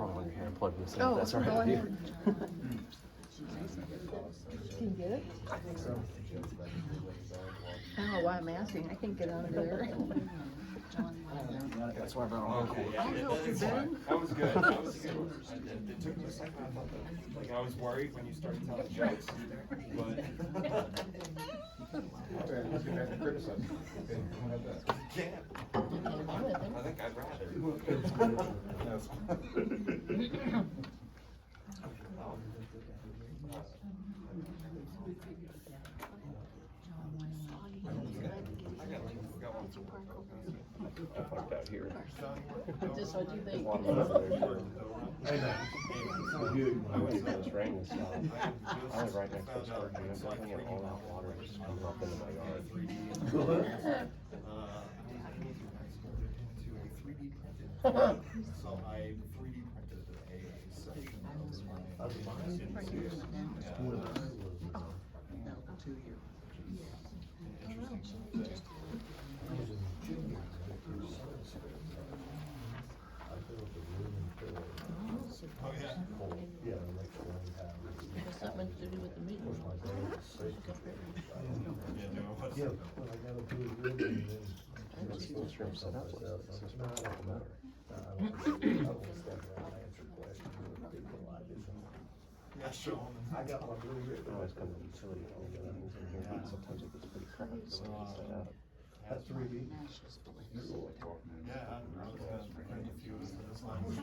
crawl on your hair and plug this in. Oh, That's all go right with you. ahead. Can you get it? I think so. I don't know why I'm asking. I can't get out of there. That's why I brought all Okay, yeah, I'll help you, that's fine. Ben. That was good, that was good. It took me a second, I thought that, like, I was worried when you started telling jokes, but. Let's get back to criticism. Okay, how about that? Can't. I think I'd rather. I parked out here. Just what you think. I was rain and stuff. I live right next to the storage unit building and all that water was just coming up into my yard. So I 3D printed a section of my. Oh, yeah. Has something to do with the meeting. Yeah, what I gotta do is really, and then. This room set up like this. It's not like a matter. I don't step around and answer questions with people I do. Yeah, show them. I got my blue I ribbon. always come to the utility hall and get things in here, but sometimes it gets pretty cramped the way it's set up. That's 3D. Yeah, I was gonna print a few of this line. You're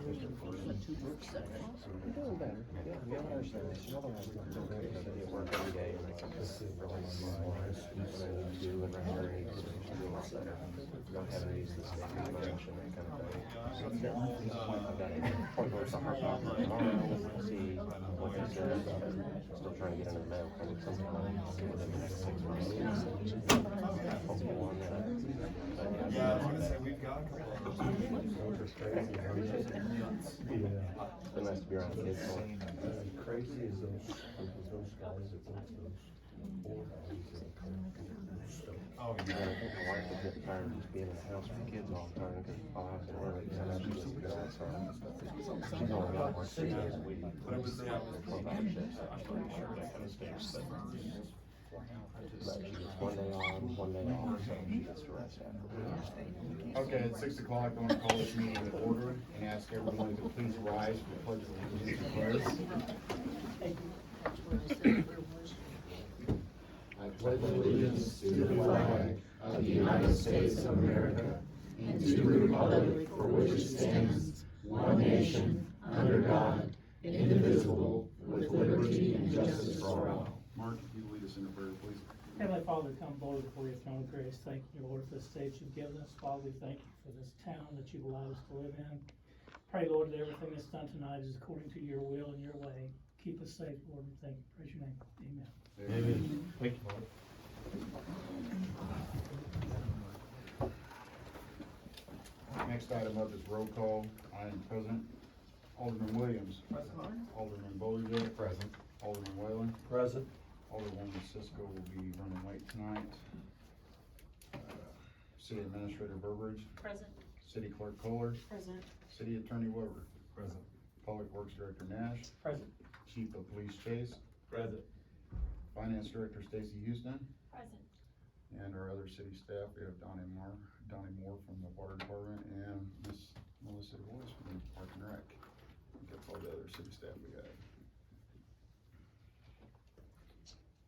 doing better. Yeah, we have others there. Some other ones don't do great, but they work every day and they really do and render and do all that. Don't have any use of the state much and that kind of thing. I've got a point where it's a hard copy tomorrow. We'll see what they say. Still trying to get into the mail, coming sometime within the next 6 months. Hopefully on that. Yeah, I was gonna say, we've got a couple of those. It's been nice to be around kids. Crazy is those guys that think those poor guys that come and stuff. Oh, I yeah. think my wife would get tired of just being in the house with the kids all the time because I'll have to work and I know she gets to go outside. She's only got to work 3 days a week. But it was, yeah, it was 12-hour shifts. I'm pretty sure that kind of stuff. But she gets 1 day on, 1 day off, so she gets to rest after. Okay, at 6 o'clock, I'm gonna call this meeting to order and ask everyone to please rise for the pledge of allegiance. I pledge allegiance to the flag of the United States of America and to the republic for which it stands, one nation, under God, indivisible, with liberty and justice for all. Mark, if you lead us in a prayer, please. Heavenly Father, come boldly before your throne of grace. Thank you, Lord, for the state you've given us. Father, we thank you for this town that you've allowed us to live in. Pray, Lord, that everything that's done tonight is according to your will and your way. Keep us safe, Lord, we thank you. Praise your name. Amen. Amen. Thank you, Lord. Next item up is roll call. I am present. Alderman Williams. Alderman Bozier. Present. Alderman Whalen. Present. Alderwoman Cisco will be running late tonight. City Administrator Burbridge. Present. City Clerk Kohler. Present. City Attorney Weber. Present. Public Works Director Nash. Present. Chief of Police Chase. Present. Finance Director Stacy Houston. Present. And our other city staff, we have Donnie Moore from the Water Department and Miss Melissa Boyce from Park and Rec. That's all the other city staff we have.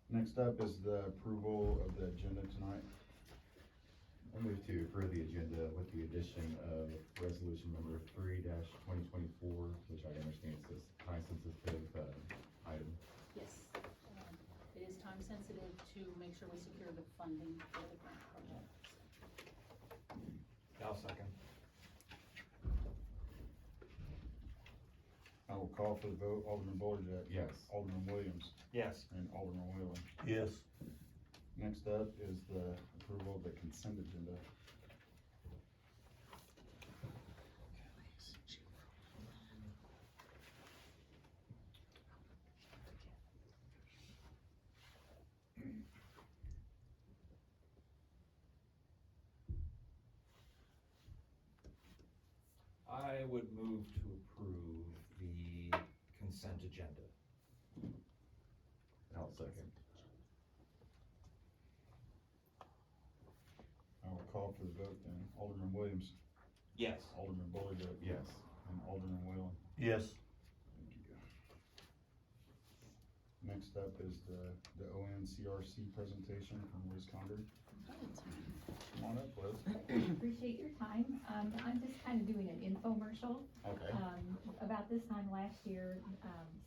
Next up is the approval of the agenda tonight. I move to approve the agenda with the addition of resolution number 3-2024, which I understand is a time-sensitive item. Yes, it is time sensitive to make sure we secure the funding for the grant project. I'll second. I will call for the vote. Alderman Bozier. Yes. Alderman Williams. Yes. And Alderman Whalen. Yes. Next up is the approval of the consent agenda. I would move to approve consent agenda. I'll second. I will call for the vote then. Alderman Williams, Yes. Alderman Boyd, Yes. and Alderman Whalen. Yes. Thank you. Next up is the ONCRC presentation from Liz Condor. Come on up, Liz. Appreciate your time. I'm just kind of doing an infomercial. Okay. About this time last year,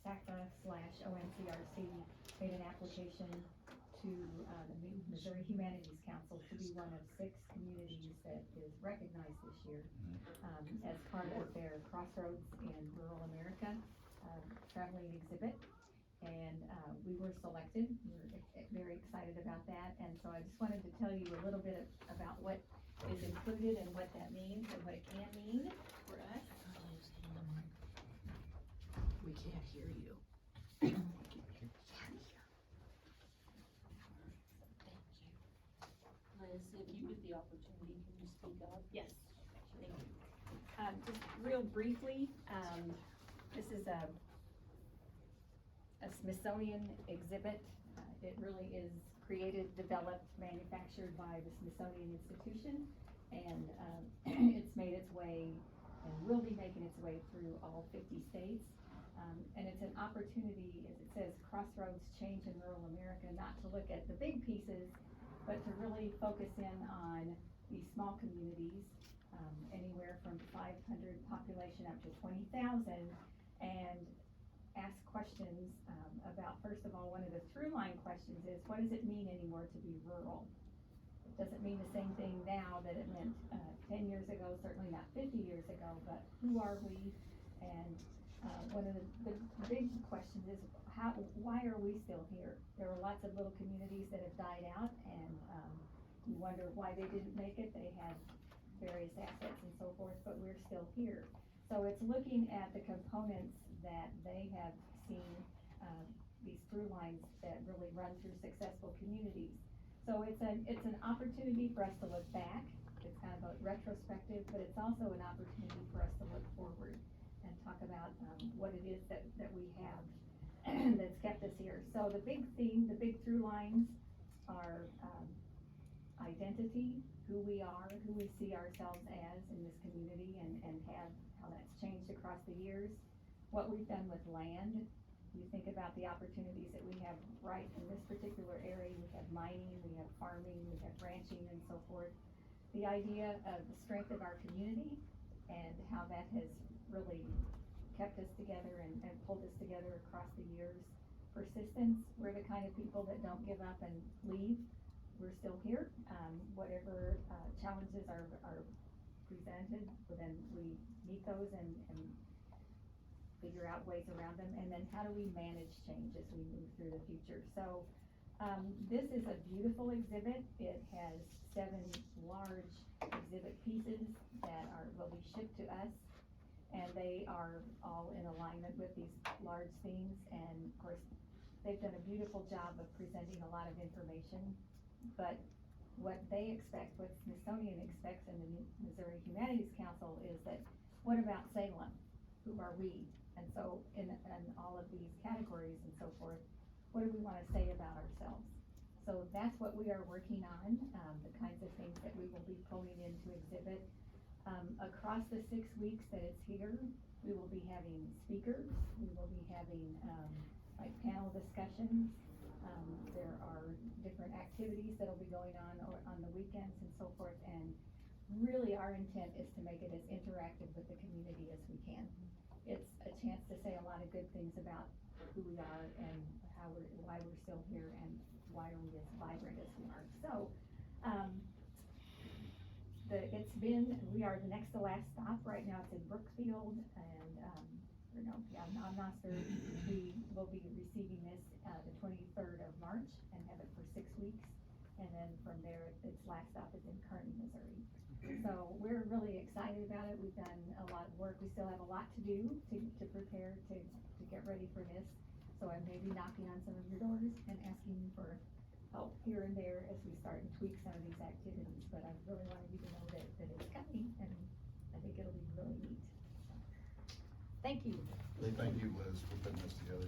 SACPA/ONCRC made an application to, the Missouri Humanities Council to be one of 6 communities that is recognized this year, as part of their Crossroads in Rural America, traveling exhibit. And, we were selected. We're very excited about that. And so I just wanted to tell you a little bit about what is included and what that means and what it can mean for us. We can't hear you. Liz, if you get the opportunity, can you speak up? Yes, thank you. Just real briefly, this is a Smithsonian exhibit. It really is created, developed, manufactured by the Smithsonian Institution, and it's made its way and will be making its way through all 50 states. And it's an opportunity, as it says, Crossroads Change in Rural America, not to look at the big pieces, but to really focus in on these small communities, anywhere from 500 population up to 20,000, and ask questions about, first of all, one of the through line questions is, what does it mean anymore to be rural? It doesn't mean the same thing now that it meant 10 years ago, certainly not 50 years ago, but who are we? And one of the big questions is, why are we still here? There are lots of little communities that have died out, and you wonder why they didn't make it. They had various assets and so forth, but we're still here. So it's looking at the components that they have seen, these through lines that really run through successful communities. So it's an opportunity for us to look back. It's kind of a retrospective, but it's also an opportunity for us to look forward and talk about what it is that we have that's kept us here. So the big theme, the big through lines are identity, who we are, who we see ourselves as in this community, and how that's changed across the years. What we've done with land. You think about the opportunities that we have right in this particular area. We have mining, we have farming, we have ranching, and so forth. The idea of the strength of our community and how that has really kept us together and pulled us together across the years. Persistence, we're the kind of people that don't give up and leave. We're still here. Whatever challenges are presented, then we meet those and figure out ways around them. And then how do we manage change as we move through the future? So this is a beautiful exhibit. It has 7 large exhibit pieces that will be shipped to us, and they are all in alignment with these large themes. And of course, they've done a beautiful job of presenting a lot of information, but what they expect, what Smithsonian expects, and the Missouri Humanities Council is that, what about Salem? Who are we? And so in all of these categories and so forth, what do we want to say about ourselves? So that's what we are working on, the kinds of things that we will be pulling into exhibit. Across the 6 weeks that it's here, we will be having speakers, we will be having like panel discussions. There are different activities that'll be going on the weekends and so forth, and really our intent is to make it as interactive with the community as we can. It's a chance to say a lot of good things about who we are and why we're still here and why are we as vibrant as we are. So, we are the next to last stop. Right now it's in Brookfield, and, I'm not sure. We will be receiving this, the 23rd of March and have it for 6 weeks. And then from there, its last stop is in Kearney, Missouri. So we're really excited about it. We've done a lot of work. We still have a lot to do to prepare to get ready for this. So I may be knocking on some of your doors and asking you for help here and there as we start and tweak some of these activities. But I really wanted you to know that it's coming, and I think it'll be really neat. Thank you. Thank you, Liz, for putting this together.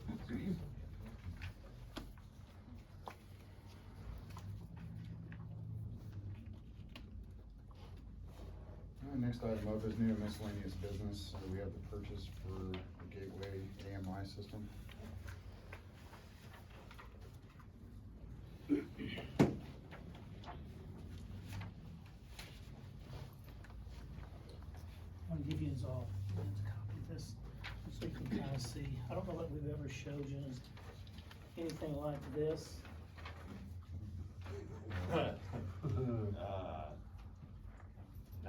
All right, next item up is new and miscellaneous business. We have the purchase for the Gateway AMI system. I'm gonna give you all a copy of this, so you can kind of see. I don't know that we've ever showed you anything like this.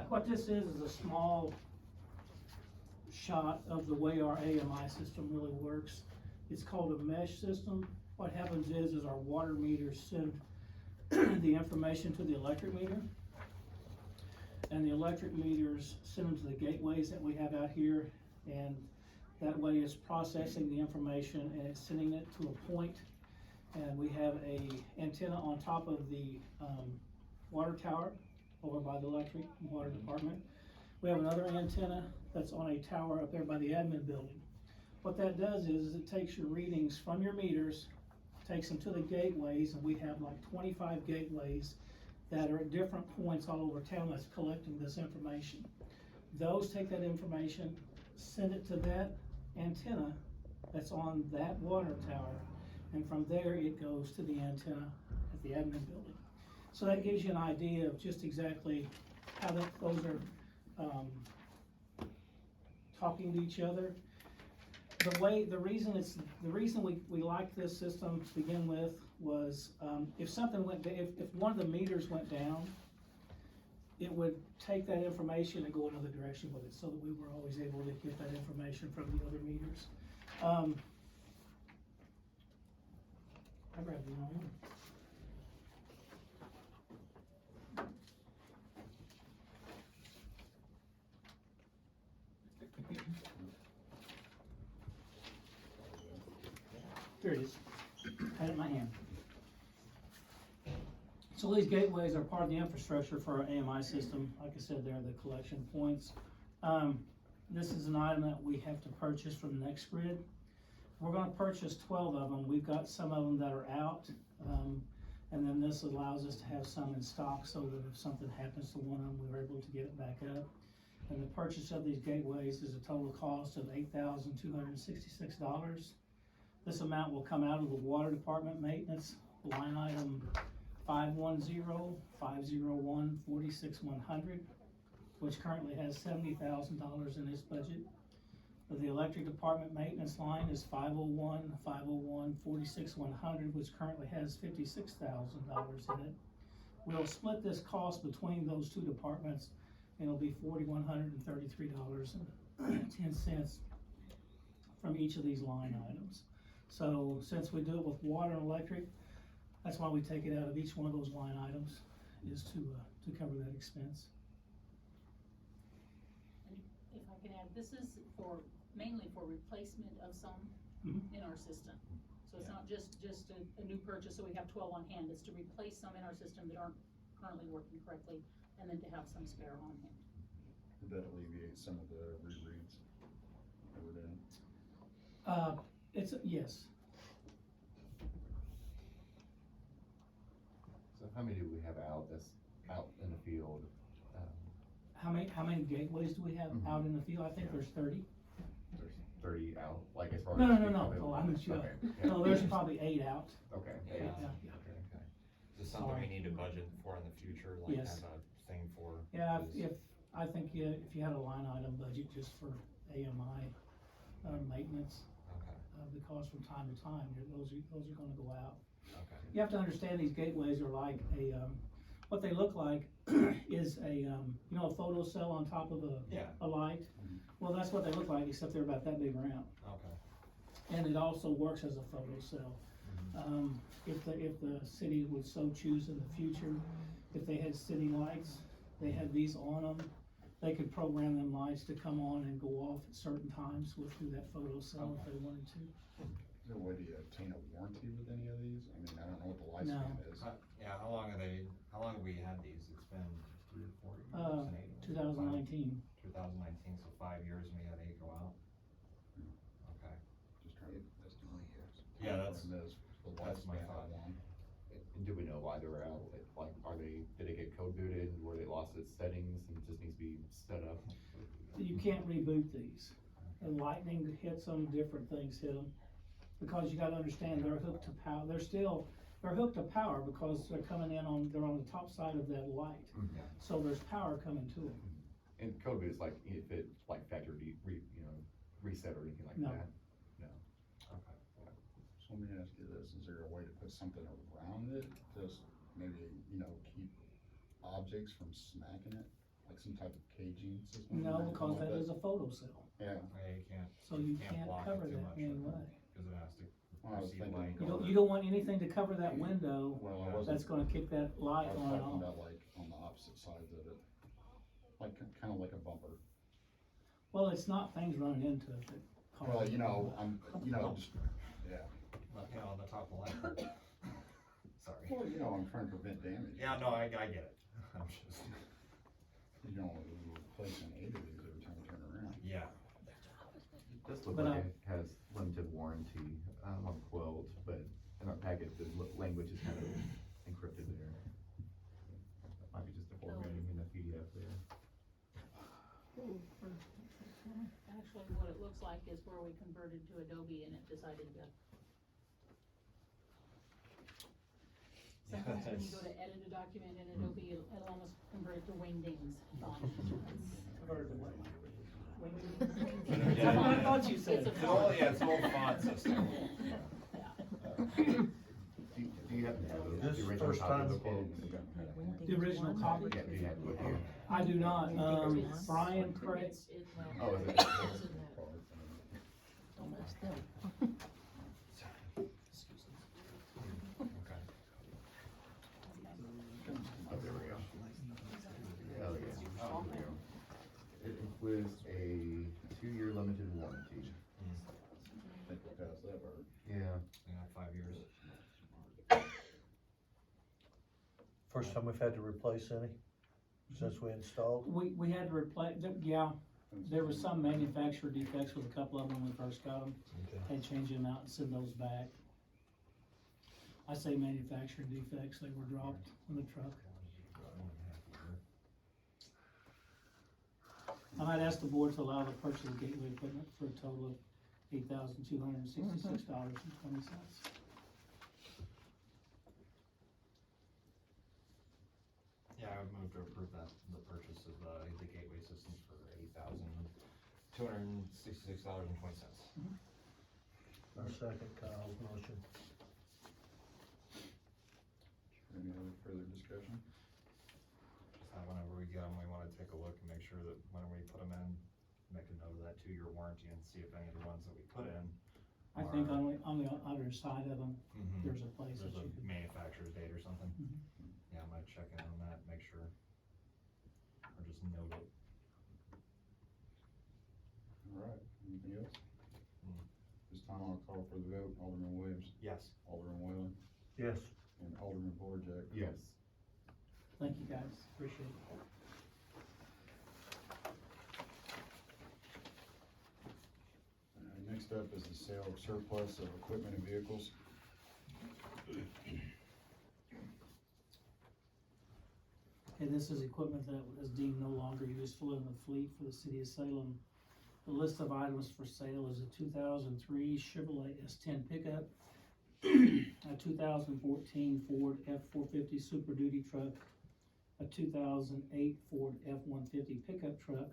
What this is a small shot of the way our AMI system really works. It's called a mesh system. What happens is our water meters send the information to the electric meter, and the electric meters send them to the gateways that we have out here, and that way it's processing the information and it's sending it to a point, and we have a antenna on top of the water tower over by the electric and water department. We have another antenna that's on a tower up there by the admin building. What that does is it takes your readings from your meters, takes them to the gateways, and we have like 25 gateways that are at different points all over town that's collecting this information. Those take that information, send it to that antenna that's on that water tower, and from there it goes to the antenna at the admin building. So that gives you an idea of just exactly how those are talking to each other. The reason we liked this system to begin with was if something went, if one of the meters went down, it would take that information and go another direction with it, so that we were always able to get that information from the other meters. I grabbed the wrong one. Here it is. I had it in my hand. So these gateways are part of the infrastructure for our AMI system. Like I said, they're the collection points. This is an item that we have to purchase from the next grid. We're gonna purchase 12 of them. We've got some of them that are out. And then this allows us to have some in stock so that if something happens to one of them, we're able to get it back up. And the purchase of these gateways is a total cost of $8,266. This amount will come out of the water department maintenance, line item 510-501-46-100, which currently has $70,000 in its budget. The electric department maintenance line is 501-501-46-100, which currently has $56,000 in it. We'll split this cost between those two departments, and it'll be $4,133.10 from each of these line items. So since we do it with water and electric, that's why we take it out of each one of those line items, is to cover that expense. And if I can add, this is mainly for replacement of some in our system. So it's not just a new purchase, so we have 12 on hand. It's to replace some in our system that aren't currently working correctly, and then to have some spare on hand. Did that alleviate some of the rereads over there? Yes. So how many do we have that's out in the field? How many gateways do we have out in the field? I think there's 30. There's 30 out, like as far No. as. Oh, I missed you up. Okay. No, there's probably 8 out. Okay. Yeah. Yeah. Okay. Is this something we need to budget for in the future, like Yes. have a thing for? Yeah, is- if you had a line item budget just for AMI maintenance, Okay, because from time to time, those are gonna go out. okay. You have to understand these gateways are like what they look like is a photo cell on top of Yeah. a light. Well, that's what they look like, except they're about that big around. Okay. And it also works as a photo cell. If the city would so choose in the future, if they had city lights, they had these on them, they could program them lights to come on and go off at certain times through that photo cell if they wanted to. Is there a way to obtain a warranty with any of these? I mean, I don't know what the lifespan is. Yeah, how long have we had these? It's been 3 or 4 years, maybe? 2019. 2019, so 5 years and we had 8 go out. Do we know why they were out? Like, did it get code booted, where they lost its settings and just needs to be set up? You can't reboot these. And lightning hits them, different things hit them. Because you gotta understand, they're hooked to power, they're hooked to power because they're coming in they're on the top side of that light. Mhm. So there's power coming to them. And code boot is like, if it, like, factory reset or anything like No. that? No. Okay. So let me ask you this, is there a way to put something around it, just maybe, keep objects from smacking it? Like some type of caging system? No, or anything because like that is a photo cell, Yeah. Yeah, you can't. so you can't block it cover too that much, in any way. Cause it has to. Well, I was receive thinking light. You don't want anything to cover that window Well, I wasn't. that's gonna kick that I light was on and talking off. about like on the opposite sides of it, like, kinda like a bumper. Well, it's not things running into it that cause. Well, it. just, yeah. On the top left. Sorry. Well, I'm trying to prevent damage. Yeah, no, I get it. I'm just, You don't want to replace an 8 of these every time you turn around. yeah. It does look But like it has limited warranty, on Quilt, but in our packet, the language is kind of encrypted there. That might be just a formatting in the PDF there. Actually, what it looks like is where we converted to Adobe and it decided to. Sometimes when you go to edit a document in Adobe, it'll almost convert it to Wingdings font. Converted to what? It's a That's what I font. thought you said. It's a It's all, font. yeah, it's all font system. Do you happen to have This the original first copy of the time- quote? The original copy? Yeah, do you have it with you? I do not, It's- Brian Craig, Oh, is it? Don't ask them. Oh, there we go. Oh, yeah. Oh, there we go. It includes a 2-year limited warranty. I think we passed that part. Yeah. Yeah, 5 years. First time we've had to replace any since we installed. we had to replace, yeah, there was some manufacturer defects with a couple of them when we first got them. Had to change them out and send those back. I say manufacturing defects, they were dropped in the truck. I might ask the board to allow the purchase of gateway equipment for a total of $8,266.20. Yeah, I would move to approve the purchase of the gateway systems for $8,266.20. Our second Kyle's motion. Any other further discussion? Whenever we get them, we wanna take a look and make sure that when we put them in, make a note of that 2-year warranty and see if any of the ones that we put in. I think on the other side of them, Mhm. there's a place that There's you a could. manufacturer's date or something. Mhm. Yeah, I'm gonna check in on that, make sure. Or just note it. Alright, anything else? Mm. This time I'll call for the vote. Alderman Williams, Yes. Alderman Whalen, Yes. and Alderman Boerjack. Yes. Thank you guys, appreciate it. Next up is the sale of surplus of equipment and vehicles. Okay, this is equipment that is deemed no longer useful in the fleet for the city of Salem. The list of items for sale is a 2003 Chevrolet S10 pickup, a 2014 Ford F450 Super Duty truck, a 2008 Ford F150 pickup truck,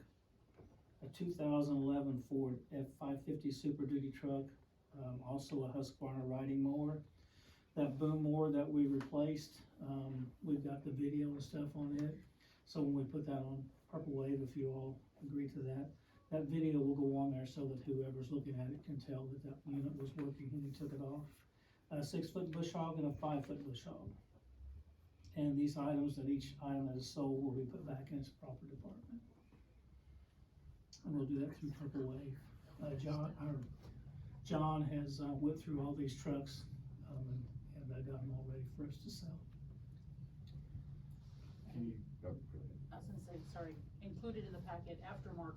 a 2011 Ford F550 Super Duty truck, also a Husqvarna riding mower. That boom mower that we replaced, we've got the video and stuff on it. So when we put that on Purple Wave, if you all agree to that, that video will go on there so that whoever's looking at it can tell that that unit was working when we took it off. A 6-foot bush hog and a 5-foot bush hog. And these items, that each item that is sold will be put back in its proper department. And we'll do that through Purple Wave. John has went through all these trucks, and got them all ready for us to sell. Can you, oh, go ahead. I was gonna say, sorry, included in the packet after Mark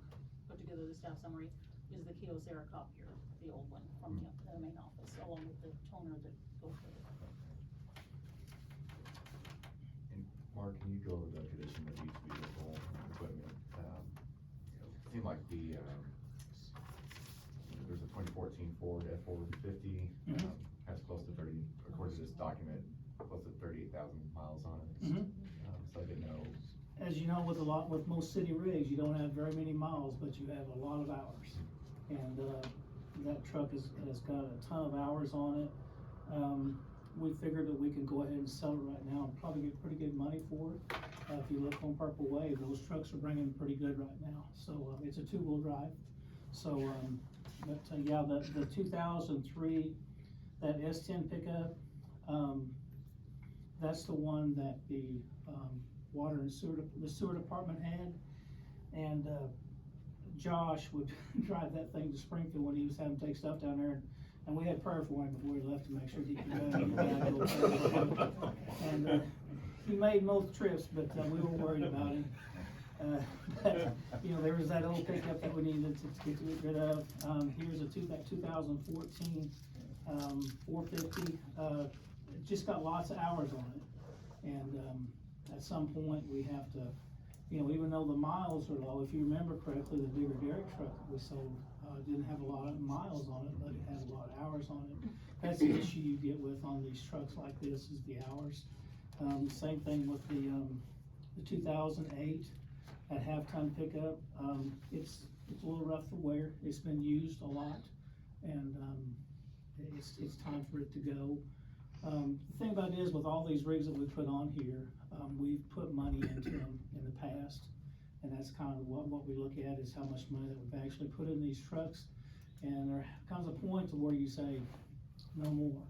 put together the staff summary is the Kyocera copier, the old one from the main office, along with the toner that goes with it. Mark, can you go over the condition of each vehicle and equipment? Seemed like there's a 2014 Ford F-450, has close to 30, according to this document, close to 38,000 miles on it. So I didn't know. As you know, with most city rigs, you don't have very many miles, but you have a lot of hours. And, that truck has got a ton of hours on it. We figured that we could go ahead and sell it right now and probably get pretty good money for it. If you look on Purple Wave, those trucks are bringing pretty good right now. So, it's a two-wheel drive. So, yeah, the 2003, that S10 pickup, that's the one that the, water and sewer department had. And, Josh would drive that thing to Springfield when he was having to take stuff down there, and we had prayer for him before he left to make sure he could go. And he made most trips, but we were worried about him. But, you know, there was that old pickup that we needed to get rid of. Here's that 2014 450. It just got lots of hours on it, and at some point we have to. You know, even though the miles are low, if you remember correctly, the bigger Derrick truck that we sold didn't have a lot of miles on it, but it had a lot of hours on it. That's the issue you get with on these trucks like this, is the hours. Same thing with the 2008, that half-ton pickup. It's a little rough to wear. It's been used a lot, and it's time for it to go. The thing about it is, with all these rigs that we put on here, we've put money into them in the past, and that's kind of what we look at, is how much money that we've actually put in these trucks. And there comes a point to where you say, no more.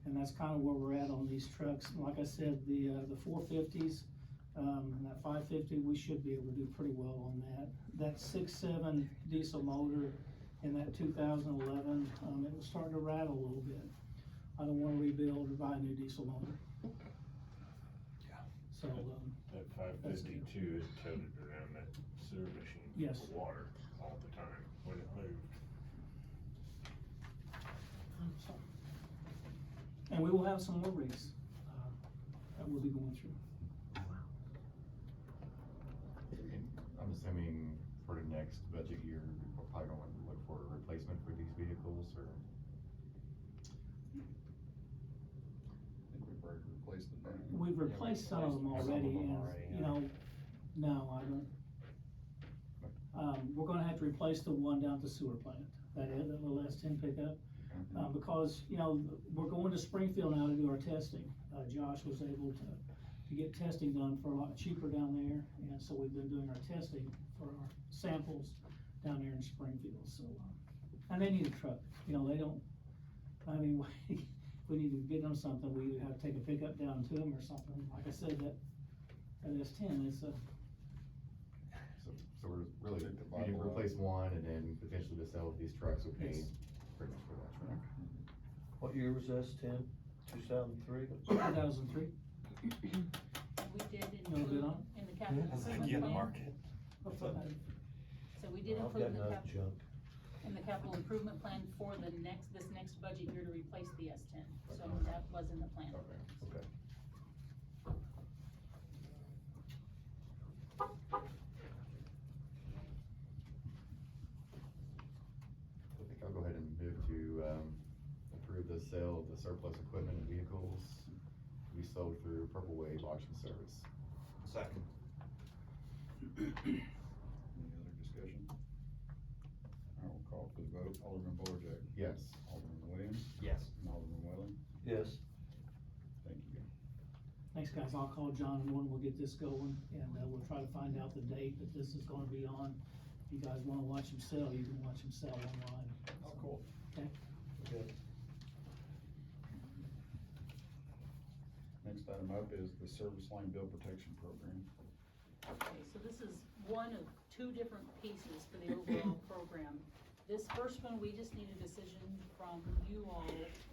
And that's kind of where we're at on these trucks. Like I said, the 450s, and that 550, we should be able to do pretty well on that. That 6.7 diesel motor in that 2011, it was starting to rattle a little bit. I don't want to rebuild or buy a new diesel motor. So, That 552 is toted around that sewer machine. Yes. For water all the time when it moved. so. And we will have some more rigs that we'll be going through. I'm assuming for the next budget year, we're probably going to look for a replacement for these vehicles, or? I think we've already replaced the van. We've replaced some of them already, and, you know, no, I don't. We're gonna have to replace the one down at the sewer plant, that little S10 pickup, because, you know, we're going to Springfield now to do our testing. Josh was able to get testing done for a lot cheaper down there, and so we've been doing our testing for our samples down there in Springfield, so, and they need a truck, you know, they don't, I mean, we need to get them something, we either have to take a pickup down to them or something. Like I said, that S10 is So we're really, we need to replace one and then potentially to sell these trucks with paint, pretty much for that truck. What year was this, 2003? 2003. We did No good include on? in the capital improvement plan. So we did I've include got in the enough junk. in the capital improvement plan for this next budget year to replace the S10. So that was in the plan. Okay. I think I'll go ahead and move to, approve the sale of the surplus equipment and vehicles to be sold through Purple Wave Auction Service. Second. Any other discussion? All right, we'll call for the vote. Alderman Bolerjack. Yes. Alderman Williams. Yes. And Alderman Whalen. Yes. Thank you. Thanks, guys. I'll call John in the morning, we'll get this going, and we'll try to find out the date that this is gonna be on. If you guys wanna watch him sell, you can watch him sell online. Oh, cool. Okay? Okay. Next item up is the Service Line Bill Protection Program. Okay, so this is one of two different pieces for the overall program. This first one, we just need a decision from you all.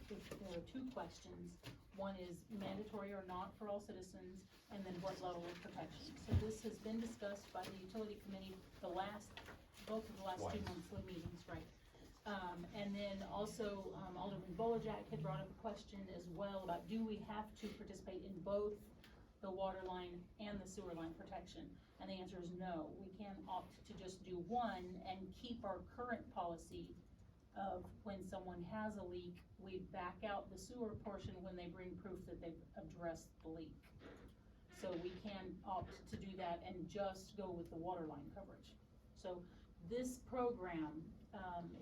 There are two questions. One is mandatory or not for all citizens, and then what level of protection. So this has been discussed by the utility committee both of the last two monthly meetings, right? And then also, Alderman Bolerjack had brought up a question as well about, do we have to participate in both the water line and the sewer line protection? And the answer is no, we can opt to just do one and keep our current policy of when someone has a leak, we back out the sewer portion when they bring proof that they've addressed the leak. So we can opt to do that and just go with the water line coverage. So this program,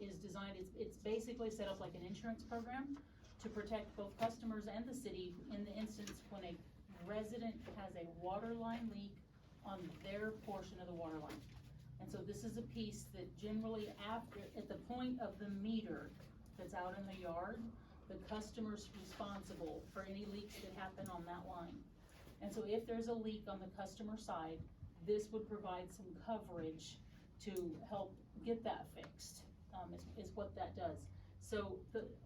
is designed, it's basically set up like an insurance program to protect both customers and the city in the instance when a resident has a water line leak on their portion of the water line. And so this is a piece that generally at the point of the meter that's out in the yard, the customer's responsible for any leaks that happen on that line. And so if there's a leak on the customer side, this would provide some coverage to help get that fixed, is what that does. So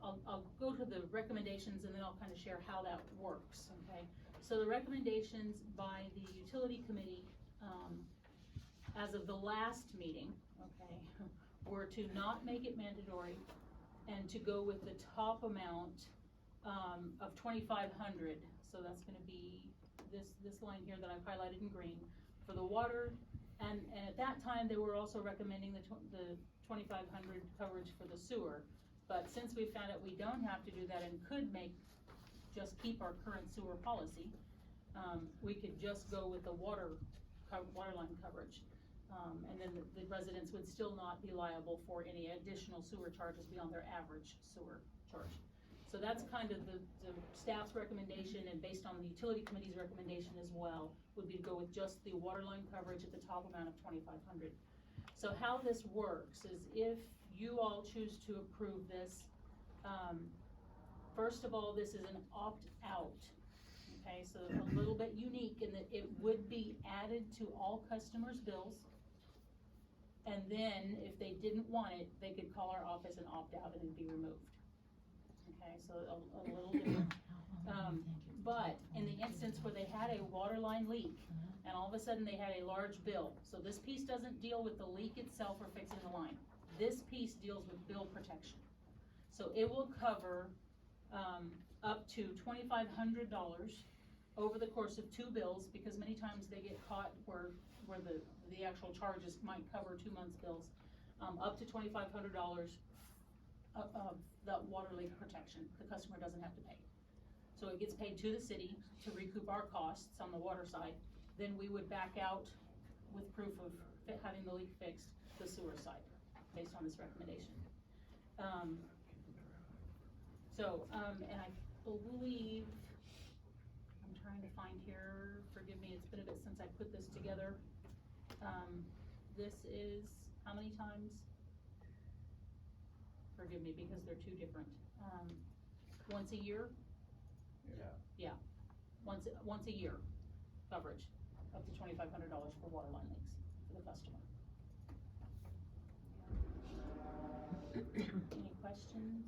I'll go to the recommendations and then I'll kind of share how that works, okay? So the recommendations by the utility committee, as of the last meeting, okay, were to not make it mandatory and to go with the top amount, of 2,500. So that's gonna be this line here that I've highlighted in green for the water. And at that time, they were also recommending the 2,500 coverage for the sewer. But since we found out we don't have to do that and could just keep our current sewer policy, we could just go with the water line coverage. And then the residents would still not be liable for any additional sewer charges beyond their average sewer charge. So that's kind of the staff's recommendation, and based on the utility committee's recommendation as well, would be to go with just the water line coverage at the top amount of 2,500. So how this works is if you all choose to approve this, first of all, this is an opt-out. Okay, so a little bit unique in that it would be added to all customers' bills. And then if they didn't want it, they could call our office and opt out and it'd be removed. Okay, so a little different. But in the instance where they had a water line leak and all of a sudden they had a large bill, so this piece doesn't deal with the leak itself or fixing the line. This piece deals with bill protection. So it will cover up to $2,500 over the course of 2 bills, because many times they get caught where the actual charges might cover 2 months' bills, up to $2,500 of that water leak protection. The customer doesn't have to pay. So it gets paid to the city to recoup our costs on the water side. Then we would back out with proof of having the leak fixed the sewer side, based on this recommendation. And I believe, I'm trying to find here, forgive me, it's been a bit since I put this together. This is how many times? Forgive me, because they're 2 different. Once a year? Yeah, once a year coverage, up to $2,500 for water line leaks for the customer. Any questions?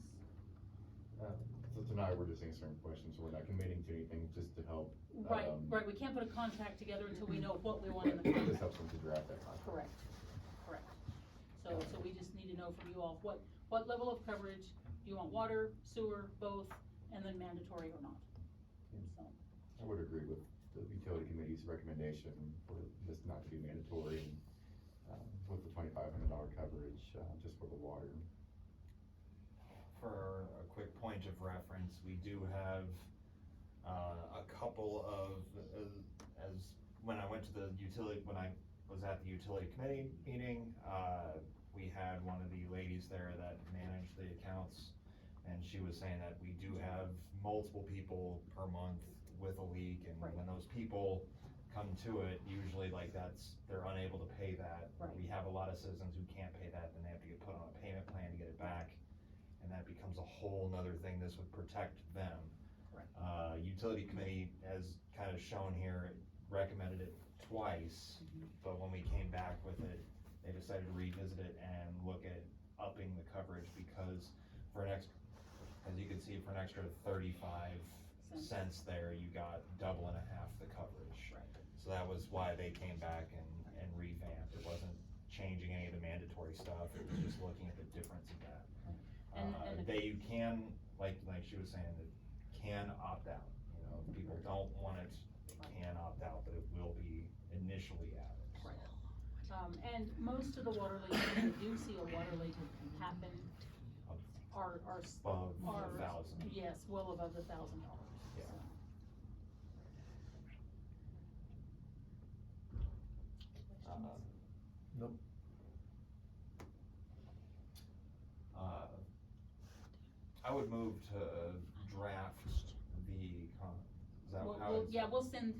So tonight we're just answering questions, so we're not committing to anything, just to help. Right, we can't put a contract together until we know what we want in the contract. This helps them to draft that contract. Correct. So we just need to know from you all, what level of coverage, do you want water, sewer, both, and then mandatory or not? So. I would agree with the utility committee's recommendation for this not to be mandatory, with the $2,500 coverage, just for the water. For a quick point of reference, we do have a couple of, as when I went to the utility, when I was at the utility committee meeting, we had one of the ladies there that managed the accounts, and she was saying that we do have multiple people per month with a leak, and when those people come to it, usually they're unable to pay that. We have a lot of citizens who can't pay that, then they have to get put on a payment plan to get it back, and that becomes a whole nother thing. This would protect them. Utility committee, as kind of shown here, recommended it twice, but when we came back with it, they decided to revisit it and look at upping the coverage, because for an extra, as you can see, for an extra 35 cents there, you got double and a half the coverage. So that was why they came back and revamped. It wasn't changing any of the mandatory stuff, it was just looking at the difference of that. You can, like she was saying, that can opt out. You know, if people don't want it, they can opt out, but it will be initially added. Right. And most of the water leaks, when you do see a water leak happen, are Above are- 1,000. Yes, well above $1,000. Yeah. Nope. I would move to draft the, is that how it's? Yeah, we'll send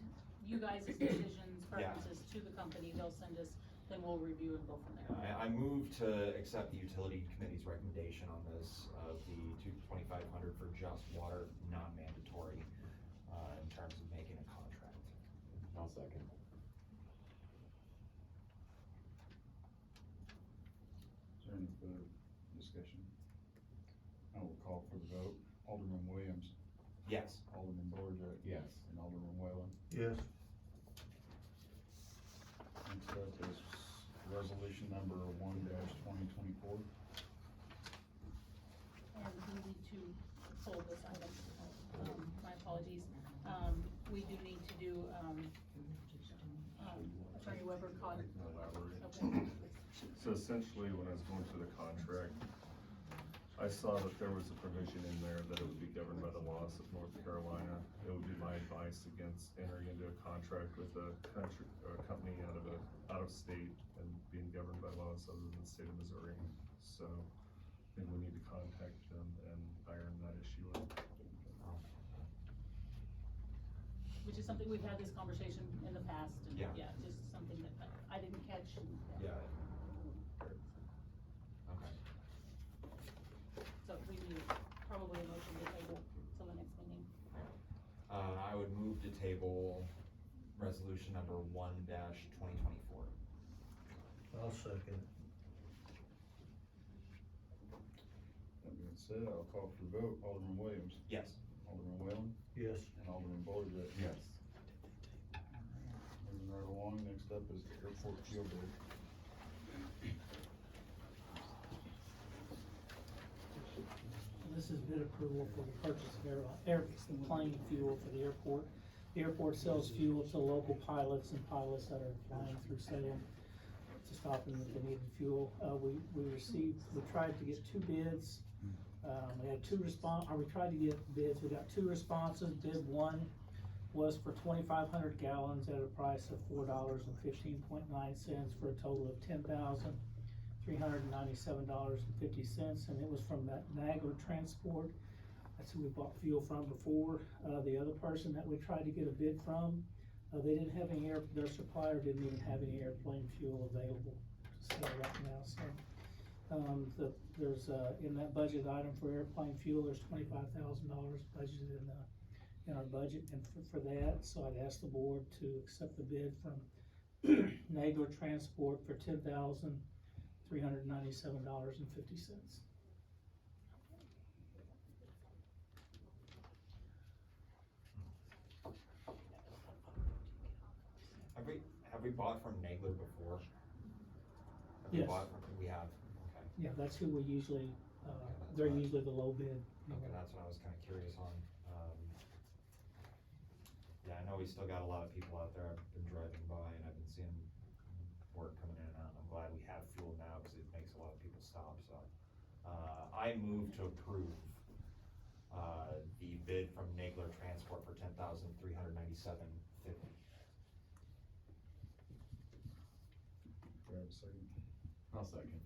you guys' decisions, Yeah. preferences to the company, they'll send us, then we'll review and go from there. I move to accept the utility committee's recommendation on this, of the 2,500 for just water, non-mandatory, in terms of making a contract. I'll second. Is there any further discussion? I will call for the vote. Alderman Williams, Yes. Alderman Boyd, Yes. and Alderman Whalen. Yes. Next up is resolution number 1-2024. And we need to hold this item, my apologies. We do need to do, Attorney Weber caught. Elaborate. Okay. So essentially, when I was going through the contract, I saw that there was a provision in there that it would be governed by the laws of North Carolina. It would be my advice against entering into a contract with a country, or a company out of state and being governed by laws other than the state of Missouri. So I think we need to contact them and iron that issue out. Which is something, we've had this conversation in the past, and Yeah. just something that I didn't catch. Yeah. Okay. So we need probably a motion to table till the next meeting. I would move to table resolution number 1-2024. I'll second. That being said, I'll call for the vote. Alderman Williams, Yes. Alderman Whalen, Yes. and Alderman Boyd. Yes. Moving right along, next up is the airport fuel bid. This is bid approval for the purchase of airplane fuel for the airport. The airport sells fuel to local pilots and pilots that are flying through Salem to stop them if they needed fuel. We tried to get two bids. We had we tried to get bids. We got two responses. Bid one was for 2,500 gallons at a price of $4.15.9 for a total of $10,397.50, and it was from that Niagara Transport. That's who we bought fuel from before. The other person that we tried to get a bid from, they didn't have any their supplier didn't even have any airplane fuel available to sell right now, so. There's, in that budget item for airplane fuel, there's $25,000 budgeted in our budget, and for that, so I'd ask the board to accept the bid from Niagara Transport for $10,397.50. Have we bought from Nagler before? Yes. We have, okay. Yeah, that's who we usually, they're usually the low bid. Okay, that's what I was kinda curious on. Yeah, I know we still got a lot of people out there. I've been driving by and I've been seeing work coming in and out. I'm glad we have fuel now, cause it makes a lot of people stop, so. I move to approve, the bid from Nagler Transport for $10,397.50. Do I have a second? I'll second.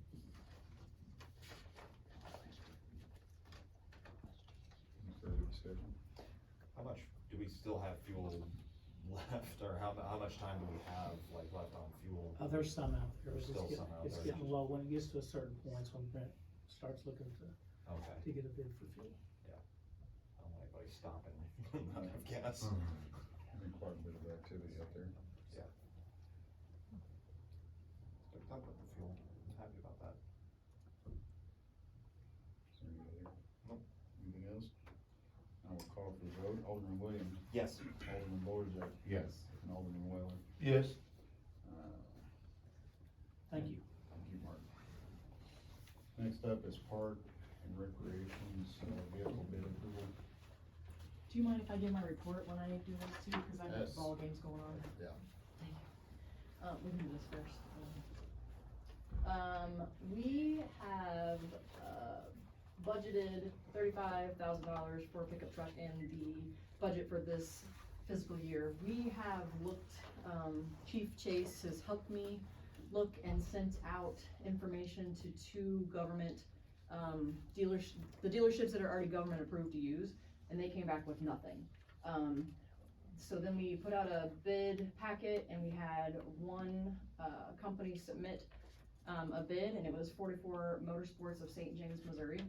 Any further discussion? How much, do we still have fuel left, or how much time do we have, like, left on fuel? There's some out there, There's still some out it's there. getting low, when it gets to a certain point, when Brent starts looking to Okay, get a bid for fuel. I don't want anybody stopping, not have gas. Been quite a bit of activity out there. Yeah. Picked up with the fuel, I'm happy about that. Is there any other? Nope. Anything else? I will call for the vote. Alderman Williams, Yes. Alderman Boyd, Yes. and Alderman Whalen. Yes. Thank you. Thank you, Mark. Next up is Park and Recreation's vehicle bid approval. Do you mind if I give my report when I do this too, cause I have Yes. ball games going on? Yeah. Thank you. We can do this first. We have, budgeted $35,000 for a pickup truck in the budget for this fiscal year. We have looked, Chief Chase has helped me look and sent out information to two government, dealers, the dealerships that are already government approved to use, and they came back with nothing. So then we put out a bid packet and we had one, company submit, a bid, and it was 44 Motorsports of St. James, Missouri.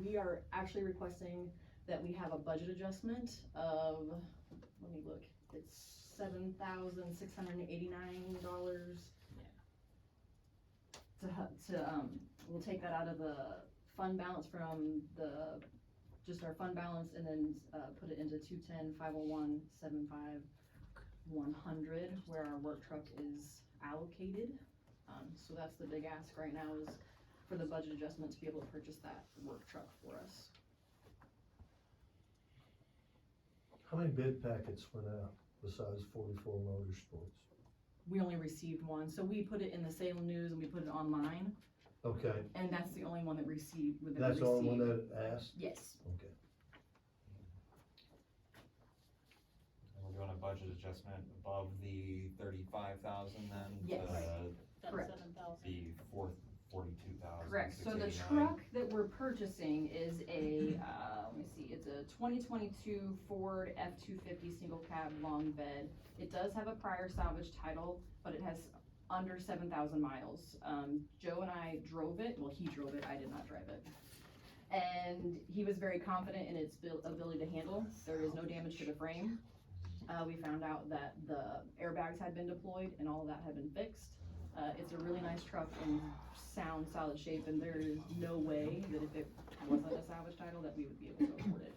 We are actually requesting that we have a budget adjustment of, let me look, it's $7,689. We'll take that out of the fund balance from just our fund balance, and then, put it into 210-501-75-100, where our work truck is allocated. So that's the big ask right now, is for the budget adjustment to be able to purchase that work truck for us. How many bid packets went out besides 44 Motorsports? We only received one, so we put it in the Salem News and we put it online, Okay, and that's the only one that received, that's the only one that asked? Yes. Okay. And we're doing a budget adjustment above the 35,000 then? Yes. That's Correct. 7,000. The 42,000. Correct, so the truck that we're purchasing is a, let me see, it's a 2022 Ford F-250 single cab long bed. It does have a prior salvage title, but it has under 7,000 miles. Joe and I drove it, well, he drove it, I did not drive it. And he was very confident in its ability to handle. There is no damage to the frame. We found out that the airbags had been deployed and all of that had been fixed. It's a really nice truck in sound, solid shape, and there is no way that if it wasn't a salvage title that we would be able to afford it.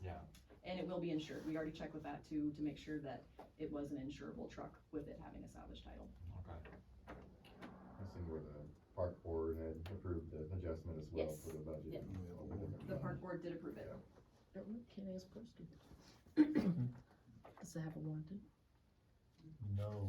Yeah. And it will be insured. We already checked with that too, to make sure that it was an insurable truck with it having a salvage title. Okay. I see where the park board had approved the adjustment as well Yes. for the budget. Yep. The park board did approve it. Can I ask a question? Does it have a warranty? No,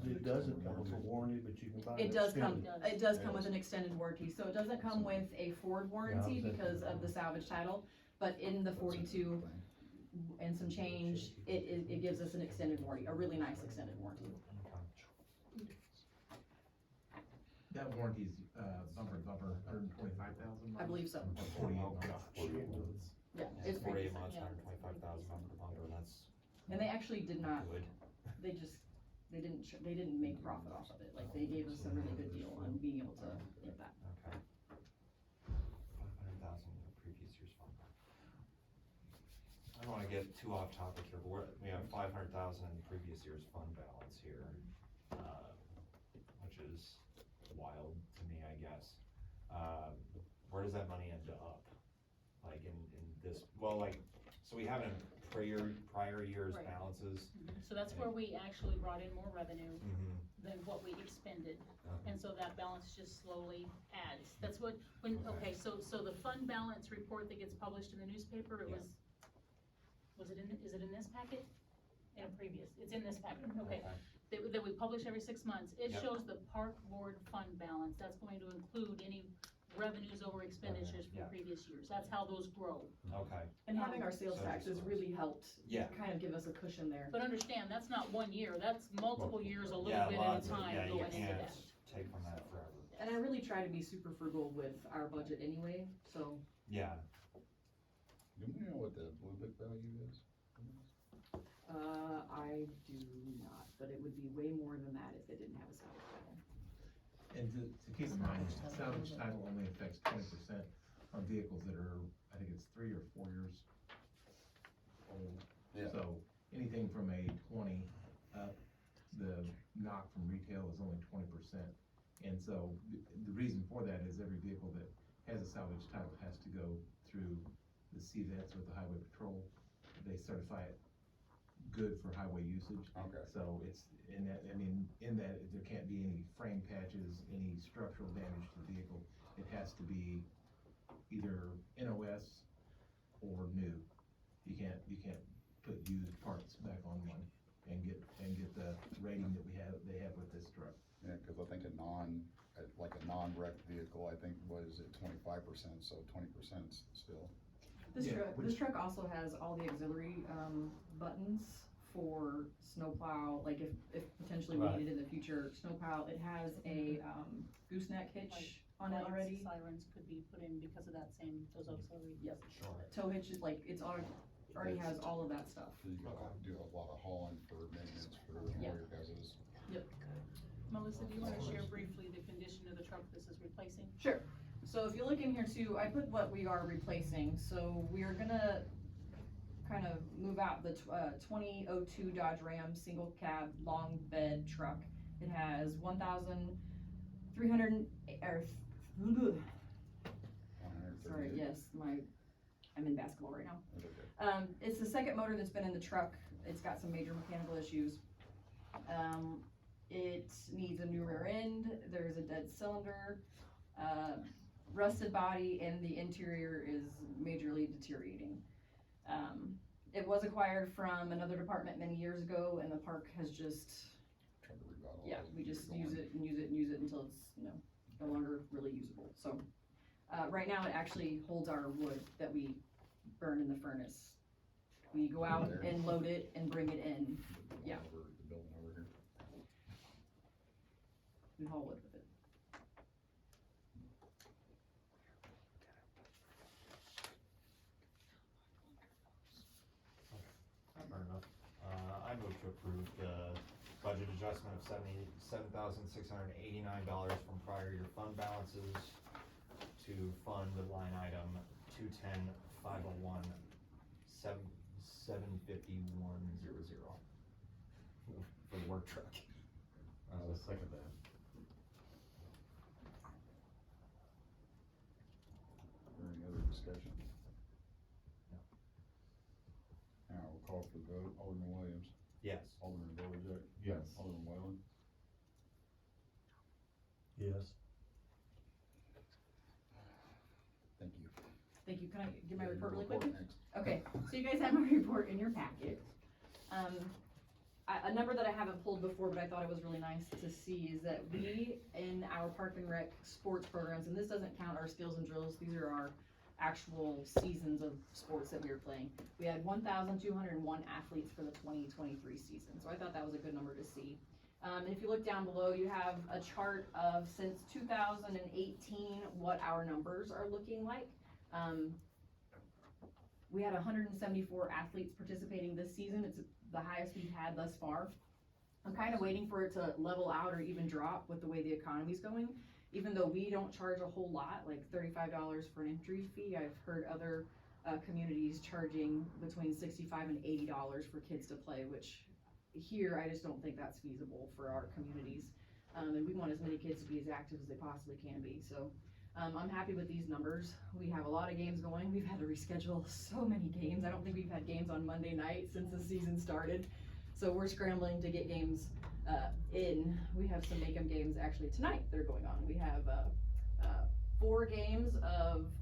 it doesn't come with a warranty, but you can buy it. It does come, extended. it does come with an extended warranty, so it doesn't come with a Ford warranty because of the salvage title, but in the 42 and some change, it gives us an extended warranty, a really nice extended warranty. That warranty's, bumper to bumper, 125,000? I believe so. Or 48 months. 48 months. Yeah, It's it's 48 pretty, months, yeah. 125,000 bumper to bumper, that's and they actually did not, good. they didn't make profit off of it, like, they gave us a really good deal on being able to get that. Okay. 500,000 in the previous year's fund. I don't wanna get too off topic here, but we have 500,000 in the previous year's fund balance here, which is wild to me, I guess. Where does that money end up? Like in this, well, like, so we have it in prior year's Right. balances. So that's where we actually brought in more revenue Mm-hmm. than what we expended. And so that balance just slowly adds. That's what, when, okay, so the fund balance report that gets published in the newspaper, it Yeah. was it in, is it in this packet? In a previous, it's in this packet, okay. That we publish every 6 months. It Yep. shows the park board fund balance. That's going to include any revenues over expenditures from Yeah. previous years. That's how those grow. Okay, And having our sales So taxes just- really helped, yeah. kind of give us a cushion there. But understand, that's not 1 year, that's multiple years, a little Yeah, bit at lots a of, time yeah, you going into can't that. take from that forever. And I really try to be super frugal with our budget anyway, so. Yeah, Do we know what the blue book value is? I do not, but it would be way more than that if it didn't have a salvage title. And to keep in mind, salvage title only affects 20% on vehicles that are, I think it's 3 or 4 years old. Yeah. So anything from a 20 up, the knock from retail is only 20%. And so the reason for that is every vehicle that has a salvage title has to go through the CVETs with the Highway Patrol. They certify it good for highway usage. Okay. So it's, in that, I mean, in that, there can't be any frame patches, any structural damage to the vehicle. It has to be either NOS or new. You can't put used parts back on one and get the rating that they have with this truck. Yeah, cause I think a non-wrecked vehicle, I think, was at 25%, so 20% still. This truck also has all the auxiliary, buttons for snowplow, like if potentially we Right. need it in the future, snowplow. It has a, gooseneck hitch on it Lights, already. Sirens could be put in because of those auxiliary. Yep. Sure. Tow hitch is like, it's already has all of that stuff. So you gotta do a lot of hauling for maintenance for all Yeah. your guys'. Melissa, do you wanna share briefly the condition of the truck this is replacing? Sure. So if you look in here too, I put what we are replacing. So we are gonna kind of move out the 2002 Dodge Ram single cab long bed truck. It has 1,300 sorry, yes, I'm in basketball right now. It's the second motor that's been in the truck. It's got some major mechanical issues. It needs a new rear end. There's a dead cylinder, rusted body, and the interior is majorly deteriorating. It was acquired from another department many years ago, and the park has just, Trying to revitalize yeah, we it, just keep it use going. it and use it and use it until it's, no longer really usable. So, right now it actually holds our wood that we burn in the furnace. We go out and load it and bring it in. Yeah. Over the building over here. We haul wood with it. Fair enough. I move to approve the budget adjustment of $77,689 from prior year fund balances to fund the line item 210-501-751-00 for the work truck. I'll second that. Any other discussion? Now, we'll call for the vote. Alderman Williams, Yes. Alderman Boyd, Yes. Alderman Whalen, Yes. thank you. Thank you. Can I give my Yeah, report really report quickly? next. Okay, so you guys have my report in your packet. A number that I haven't pulled before, but I thought it was really nice to see is that we, in our Park and Rec sports programs, and this doesn't count our skills and drills, these are our actual seasons of sports that we were playing. We had 1,201 athletes for the 2023 season, so I thought that was a good number to see. And if you look down below, you have a chart of since 2018, what our numbers are looking like. We had 174 athletes participating this season. It's the highest we've had thus far. I'm kind of waiting for it to level out or even drop with the way the economy's going. Even though we don't charge a whole lot, like $35 for an entry fee, I've heard other communities charging between $65 and $80 for kids to play, which here I just don't think that's feasible for our communities. And we want as many kids to be as active as they possibly can be. So I'm happy with these numbers. We have a lot of games going. We've had to reschedule so many games. I don't think we've had games on Monday night since the season started. So we're scrambling to get games in. We have some make-em games actually tonight that are going on. We have 4 games of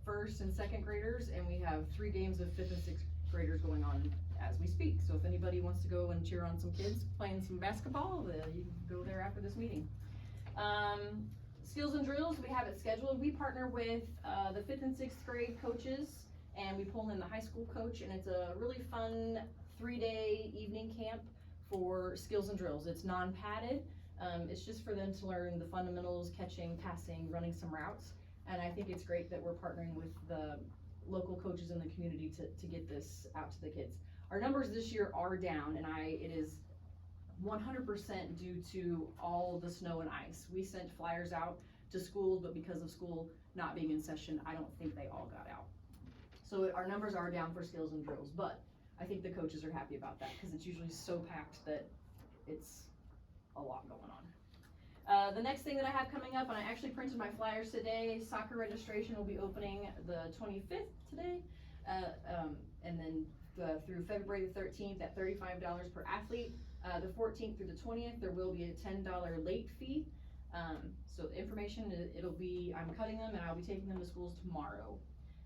first and second graders, and we have 3 games of fifth and sixth graders going on as we speak. So if anybody wants to go and cheer on some kids playing some basketball, you can go there after this meeting. Skills and drills, we have it scheduled. We partner with the 5th and 6th grade coaches, and we pull in the high school coach, and it's a really fun 3-day evening camp for skills and drills. It's non-padded. It's just for them to learn the fundamentals, catching, passing, running some routes. And I think it's great that we're partnering with the local coaches in the community to get this out to the kids. Our numbers this year are down, and it is 100% due to all the snow and ice. We sent flyers out to schools, but because of school not being in session, I don't think they all got out. So our numbers are down for skills and drills, but I think the coaches are happy about that because it's usually so packed that it's a lot going on. The next thing that I have coming up, and I actually printed my flyers today, soccer registration will be opening the 25th today, and then through February the 13th at $35 per athlete. The 14th through the 20th, there will be a $10 late fee. So the information, I'm cutting them and I'll be taking them to schools tomorrow.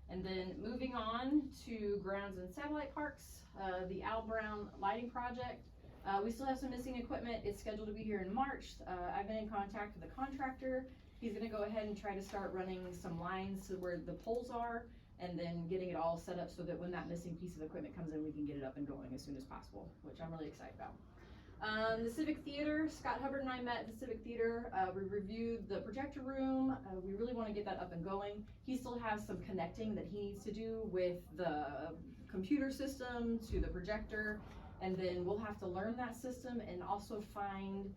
And then moving on to grounds and satellite parks, the Al Brown lighting project. We still have some missing equipment. It's scheduled to be here in March. I've been in contact with the contractor. He's gonna go ahead and try to start running some lines to where the poles are, and then getting it all set up so that when that missing piece of equipment comes in, we can get it up and going as soon as possible, which I'm really excited about. The Civic Theater, Scott Hubbard and I met at the Civic Theater. We reviewed the projector room. We really want to get that up and going. He still has some connecting that he needs to do with the computer system to the projector, and then we'll have to learn that system and also find,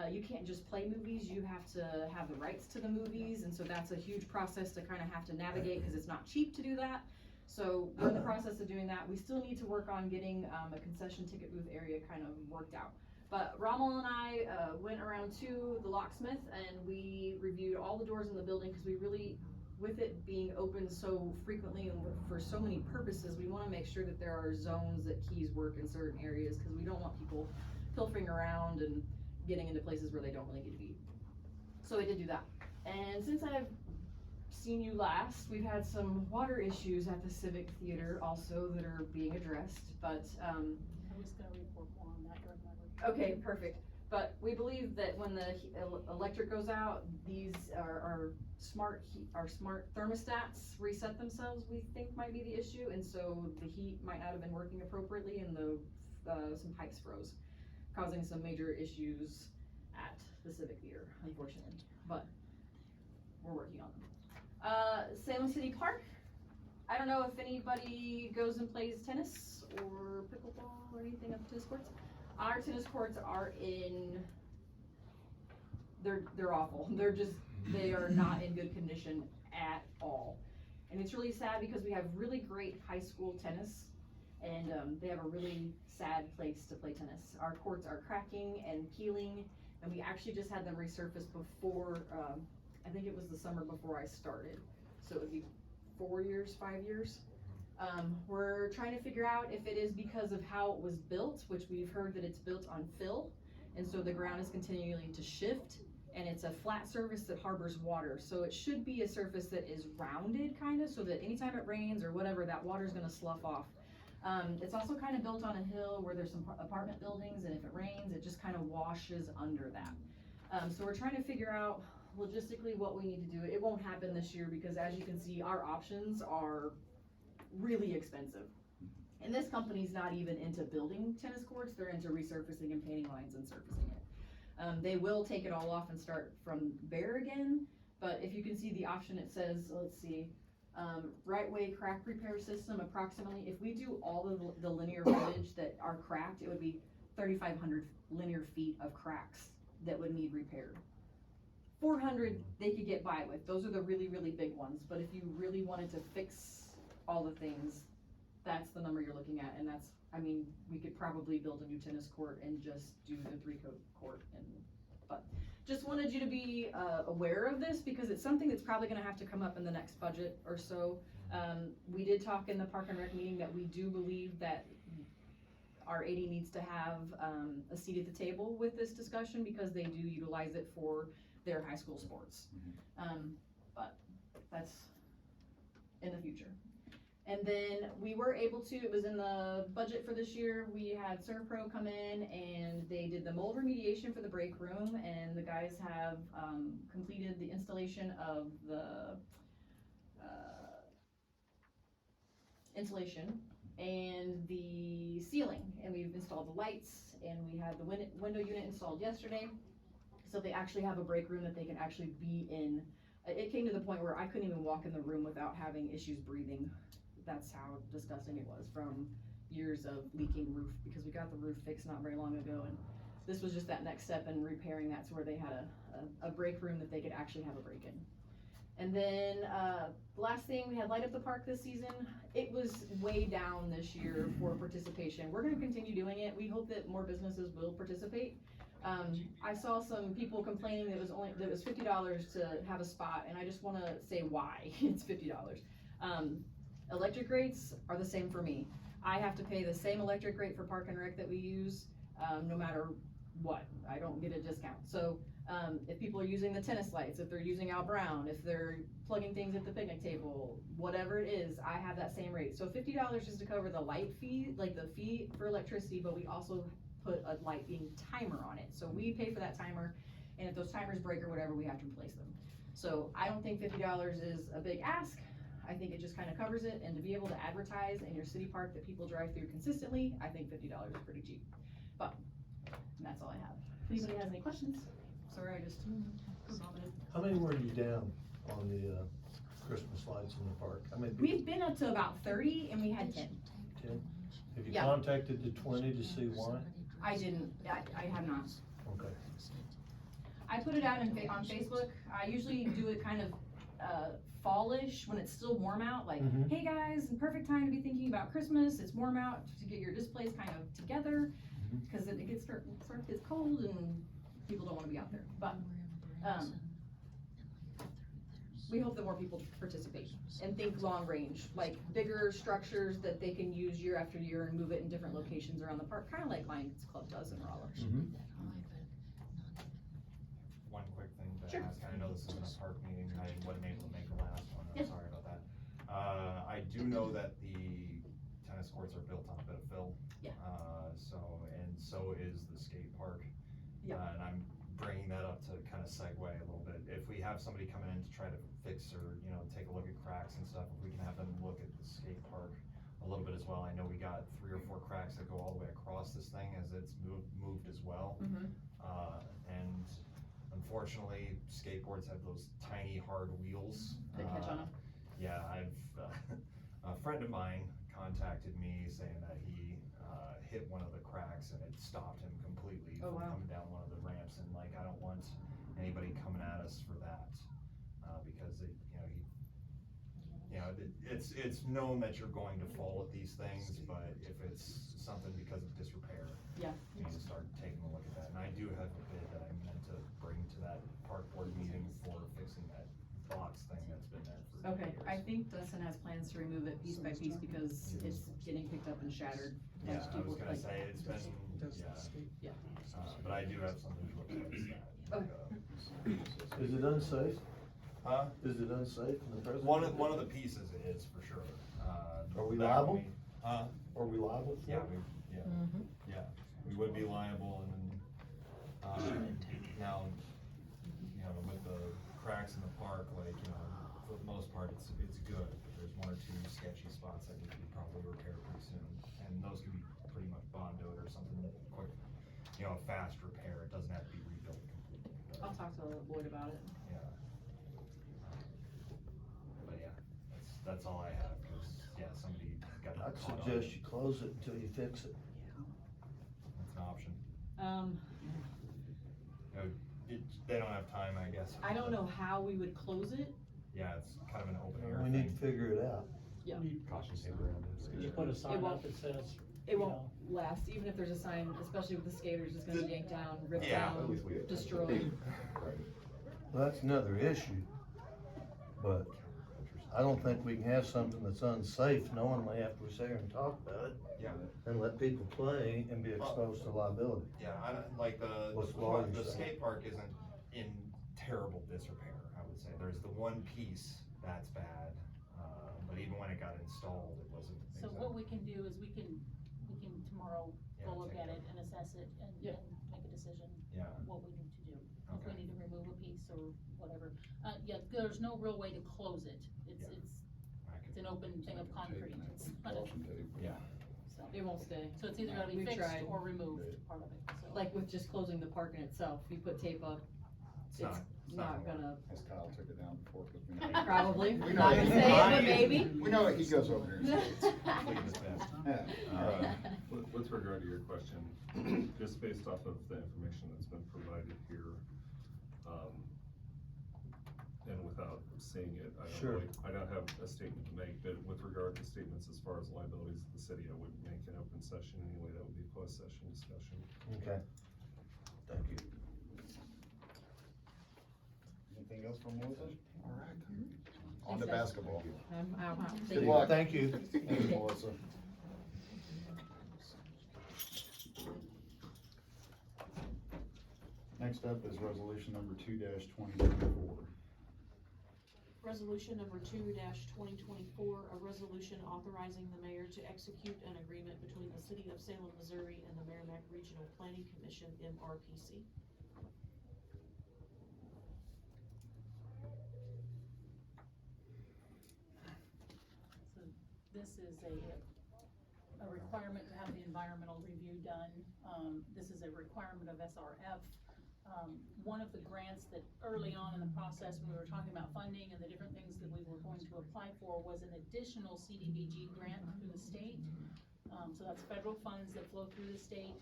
you can't just play movies, you have to have the rights to the movies, and so that's a huge process to kind of have to navigate because it's not cheap to do that. So we're in the process of doing that. We still need to work on getting a concession ticket booth area kind of worked out. But Rommel and I went around to the locksmith and we reviewed all the doors in the building because we really, with it being open so frequently and for so many purposes, we want to make sure that there are zones that keys work in certain areas because we don't want people pilfering around and getting into places where they don't really need to be. So I did do that. And since I've seen you last, we've had some water issues at the Civic Theater also that are being addressed, but I was gonna report more on that during my report. okay, perfect. But we believe that when the electric goes out, these are smart thermostats reset themselves, we think might be the issue, and so the heat might not have been working appropriately and some pipes froze, causing some major issues at the Civic Theater, unfortunately, but we're working on them. Salem City Park, I don't know if anybody goes and plays tennis or pickleball or anything at the tennis courts. Our tennis courts are they're awful. They are not in good condition at all. And it's really sad because we have really great high school tennis and they have a really sad place to play tennis. Our courts are cracking and peeling, and we actually just had them resurfaced before, I think it was the summer before I started. So it would be 5 years. We're trying to figure out if it is because of how it was built, which we've heard that it's built on fill, and so the ground is continuing to shift, and it's a flat surface that harbors water. So it should be a surface that is rounded kind of, so that anytime it rains or whatever, that water's gonna slough off. It's also kind of built on a hill where there's some apartment buildings, and if it rains, it just kind of washes under that. So we're trying to figure out logistically what we need to do. It won't happen this year because, as you can see, our options are really expensive. And this company's not even into building tennis courts, they're into resurfacing and painting lines and surfacing it. They will take it all off and start from bare again, but if you can see the option, it says, let's see, right way crack repair system, approximately, if we do all of the linear footage that are cracked, it would be 3,500 linear feet of cracks that would need repaired. 400 they could get by with, those are the really, really big ones, but if you really wanted to fix all the things, that's the number you're looking at, and that's, I mean, we could probably build a new tennis court and just do the 3-court, but just wanted you to be aware of this because it's something that's probably gonna have to come up in the next budget or so. We did talk in the Park and Rec meeting that we do believe that our AD needs to have a seat at the table with this discussion because they do utilize it for their high school sports. But that's in the future. And then we were able to, it was in the budget for this year, we had Servpro come in and they did the mold remediation for the break room, and the guys have completed the installation of the insulation and the ceiling, and we've installed the lights, and we had the window unit installed yesterday. So they actually have a break room that they can actually be in. It came to the point where I couldn't even walk in the room without having issues breathing. That's how disgusting it was from years of leaking roof, because we got the roof fixed not very long ago, and this was just that next step in repairing that to where they had a break room that they could actually have a break in. And then the last thing, we had Light Up the Park this season. It was way down this year for participation. We're gonna continue doing it. We hope that more businesses will participate. I saw some people complaining that it was $50 to have a spot, and I just wanna say why it's $50. Electric rates are the same for me. I have to pay the same electric rate for Park and Rec that we use, no matter what. I don't get a discount. So If people are using the tennis lights, if they're using Al Brown, if they're plugging things at the picnic table, whatever it is, I have that same rate. So $50 is to cover the light fee, like the fee for electricity, but we also put a lighting timer on it. So we pay for that timer, and if those timers break or whatever, we have to replace them. So I don't think $50 is a big ask. I think it just kind of covers it, and to be able to advertise in your city park that people drive through consistently, I think $50 is pretty cheap. But, and that's all I have. If anybody has any questions? Sorry, I just vomited. How many were you down on the, Christmas lights in the park? How many people? We've been up to about 30 and we had 10. 10? Have you Yeah. contacted the 20 to see why? I didn't, I have not. Okay. I put it out on Facebook. I usually do it kind of, fallish when it's still warm out, like, Mhm. hey guys, perfect time to be thinking about Christmas. It's warm out to get your displays kind of together, cause it gets cold and people don't wanna be out there. But, we hope that more people participate and think long range, like bigger structures that they can use year after year and move it in different locations around the park, kinda like Lions Club does in Rolla. One quick thing to Sure. ask, I know this isn't a park meeting, I wasn't able to make the last one, I'm Yeah. sorry about that. I do know that the tennis courts are built on a bit of fill. Yeah. So is the skate park. Yeah. And I'm bringing that up to kind of segue a little bit. If we have somebody coming in to try to fix or, take a look at cracks and stuff, if we can have them look at the skate park a little bit as well. I know we got 3 or 4 cracks that go all the way across this thing as it's moved as well. And unfortunately, skateboards have those tiny hard wheels. They catch on 'em. Yeah, a friend of mine contacted me saying that he hit one of the cracks and it stopped him completely Oh, from wow. coming down one of the ramps, and like, I don't want anybody coming at us for that, because it's known that you're going to fall at these things, but if it's something because of disrepair, Yeah. we need to start taking a look at that. And I do have a bid that I meant to bring to that park board meeting for fixing that box thing that's been there for Okay, years. I think Dustin has plans to remove it piece by piece because it's getting picked up and shattered. Yeah, Most I was people, gonna like- say, it's been, Yeah. but I do have something to replace that. Okay. Is it unsafe? Huh? Is it unsafe in the present? One of the pieces is, for sure. Are we back when liable? we- Huh? Are we liable for Yeah, it? we would be liable, and now, with the cracks in the park, like, for the most part, it's good. There's 1 or 2 sketchy spots that need to be probably repaired pretty soon, and those can be pretty much bondoed or something quick, a fast repair. It doesn't have to be rebuilt completely. but- I'll talk to Lloyd about it. Yeah. But yeah, that's all I have, cause, somebody got I'd caught on it. suggest you close it until you fix it. That's an option. They don't have time, I guess. I don't know how we would close it. Yeah, it's kind of an open air We thing. need to figure it out. Yeah. Caution tape around it. You put a sign won't- up that says, It won't last, even if there's a sign, especially with the skaters, it's gonna yank down, rip Yeah. At down, least we have. destroy. Right. Well, that's another issue, but I don't think we can have something that's unsafe knowingly after we sit here and talk about it Yeah, and let people play and be exposed to liability. yeah, I don't, like What's the law you the say? skate park isn't in terrible disrepair, I would say. There's the one piece that's bad, but even when it got installed, it wasn't. So what we can do is we can tomorrow Yeah, go look take at a it and assess it and Yeah. make a decision Yeah, what we need to do. If we Okay. need to remove a piece or whatever. There's no real way to close it. Yeah. I It's could, an open thing of concrete. It's not a, Caution tape. yeah, so. It won't stay. So it's either gonna be We fixed tried. or removed, part of it, so. Like with just closing the park in itself, you put tape up, it's not gonna, As Kyle took it down before, cause we know. probably, We I'm know not gonna he- say it, but maybe. We know he goes over there and skates. Clean this bad. Yeah. With regard to your question, just based off of the information that's been provided here, and without seeing it, Sure. I don't have a statement to make, but with regard to statements as far as liabilities of the city, I wouldn't make an open session anyway, that would be a closed session discussion. Okay. Thank you. Anything else from Melissa? All right. On to basketball. I'm out. Good luck. Thank you. Thanks, Melissa. Next up is resolution number 2-2024. Resolution number 2-2024, a resolution authorizing the mayor to execute an agreement between the city of Salem, Missouri and the Merrimack Regional Planning Commission, MRPC. So this is a requirement to have the environmental review done. This is a requirement of SRF. One of the grants that early on in the process, when we were talking about funding and the different things that we were going to apply for, was an additional CDBG grant through the state. So that's federal funds that flow through the state,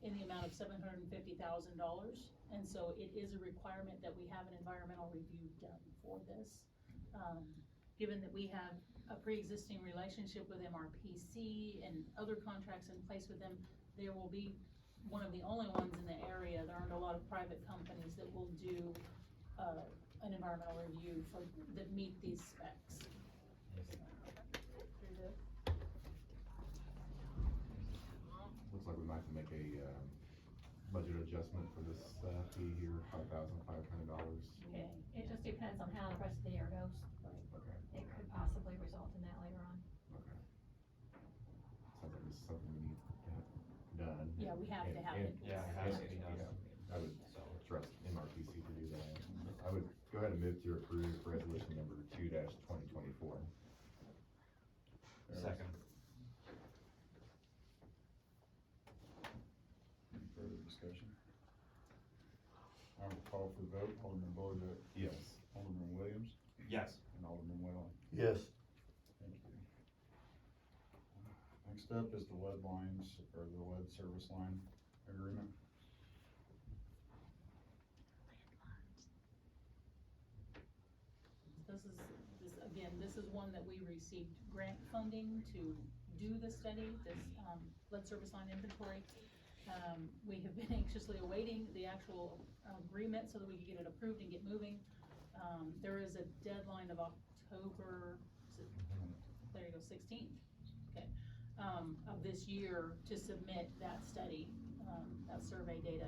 in the amount of $750,000. And so it is a requirement that we have an environmental review done for this. Given that we have a pre-existing relationship with MRPC and other contracts in place with them, there will be one of the only ones in the area. There aren't a lot of private companies that will do an environmental review that meet these specs. Looks like we might have to make a, budget adjustment for this, fee here, $5,500. Okay, it just depends on how the rest of the year goes. Okay, It could possibly result in that later on. okay. Sounds like this is something we need to have done. Yeah, we have to have it. Yeah, it has to be done. I would trust MRPC to do that. I would go ahead and move to approve resolution number 2-2024. Second. Any further discussion? I will call for the vote. Alderman Boyd, Yes. Alderman Williams, Yes. and Alderman Whalen. Yes. Thank you. Next up is the lead lines, or the lead service line agreement. This is one that we received grant funding to do the study, this, lead service line inventory. We have been anxiously awaiting the actual agreement so that we could get it approved and get moving. There is a deadline of October, there you go, 16th, okay, of this year to submit that study, that survey data.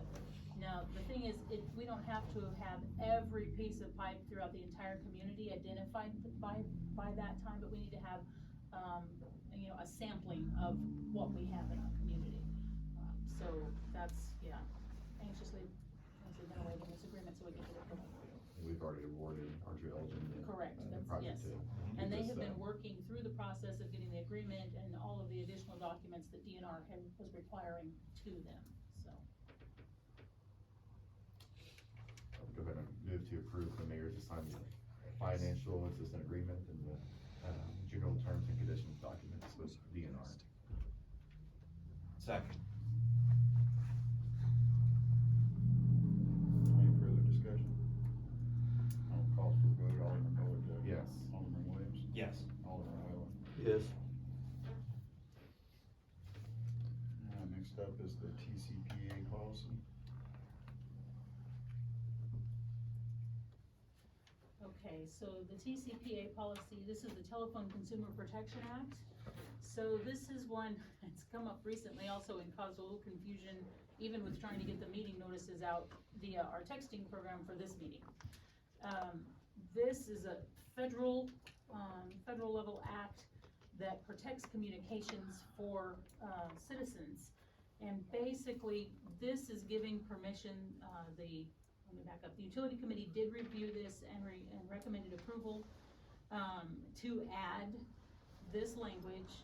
Now, the thing is, we don't have to have every piece of pipe throughout the entire community identified by that time, but we need to have, you know, a sampling of what we have in our community. So that's, yeah, anxiously been awaiting this agreement so we can get it going. We've already awarded Archer Elgin the Correct, that's, project yes. to And get they this, have been working through the process of getting the agreement and all of the additional documents that DNR was requiring to them, so. I would go ahead and move to approve the mayor to sign the financial assistance agreement and the, general terms and conditions documents with DNR. Second. Any further discussion? I will call for the vote. Alderman Boyd, Yes. Alderman Williams, Yes. Alderman Whalen. Yes. Next up is the TCPA policy. Okay, so the TCPA policy, this is the Telephone Consumer Protection Act. So this is one, it's come up recently also and caused a little confusion, even with trying to get the meeting notices out via our texting program for this meeting. This is a federal level act that protects communications for citizens. And basically, this is giving permission, let me back up, the utility committee did review this and recommended approval to add this language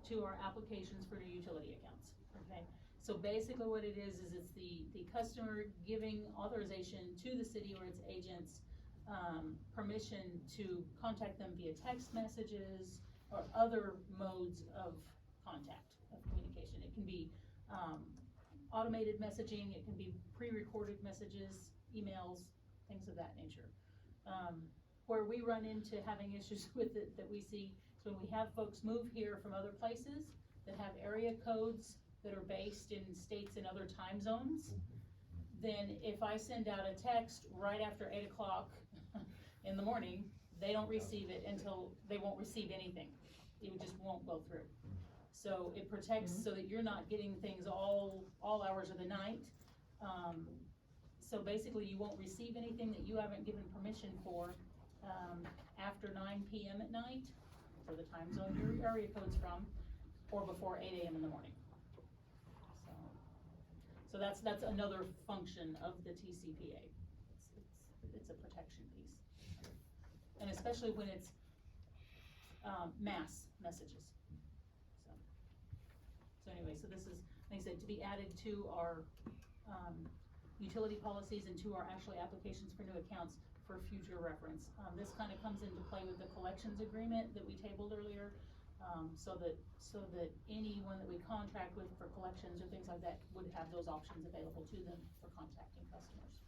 to our applications for your utility accounts, okay? So basically what it is it's the customer giving authorization to the city or its agents, permission to contact them via text messages or other modes of contact, of communication. It can be automated messaging, it can be pre-recorded messages, emails, things of that nature. Where we run into having issues with it that we see, so when we have folks move here from other places that have area codes that are based in states in other time zones, then if I send out a text right after 8 o'clock in the morning, they don't receive it until, they won't receive anything. It just won't go through. So it protects so that you're not getting things all hours of the night. So basically, you won't receive anything that you haven't given permission for, after 9 PM at night, for the time zone your area code's from, or before 8 AM in the morning. So that's another function of the TCPA. It's a protection piece. And especially when it's, mass messages. So anyway, so this is, like I said, to be added to our, utility policies and to our actually applications for new accounts for future reference. This kind of comes into play with the collections agreement that we tabled earlier, so that anyone that we contract with for collections or things like that would have those options available to them for contacting customers.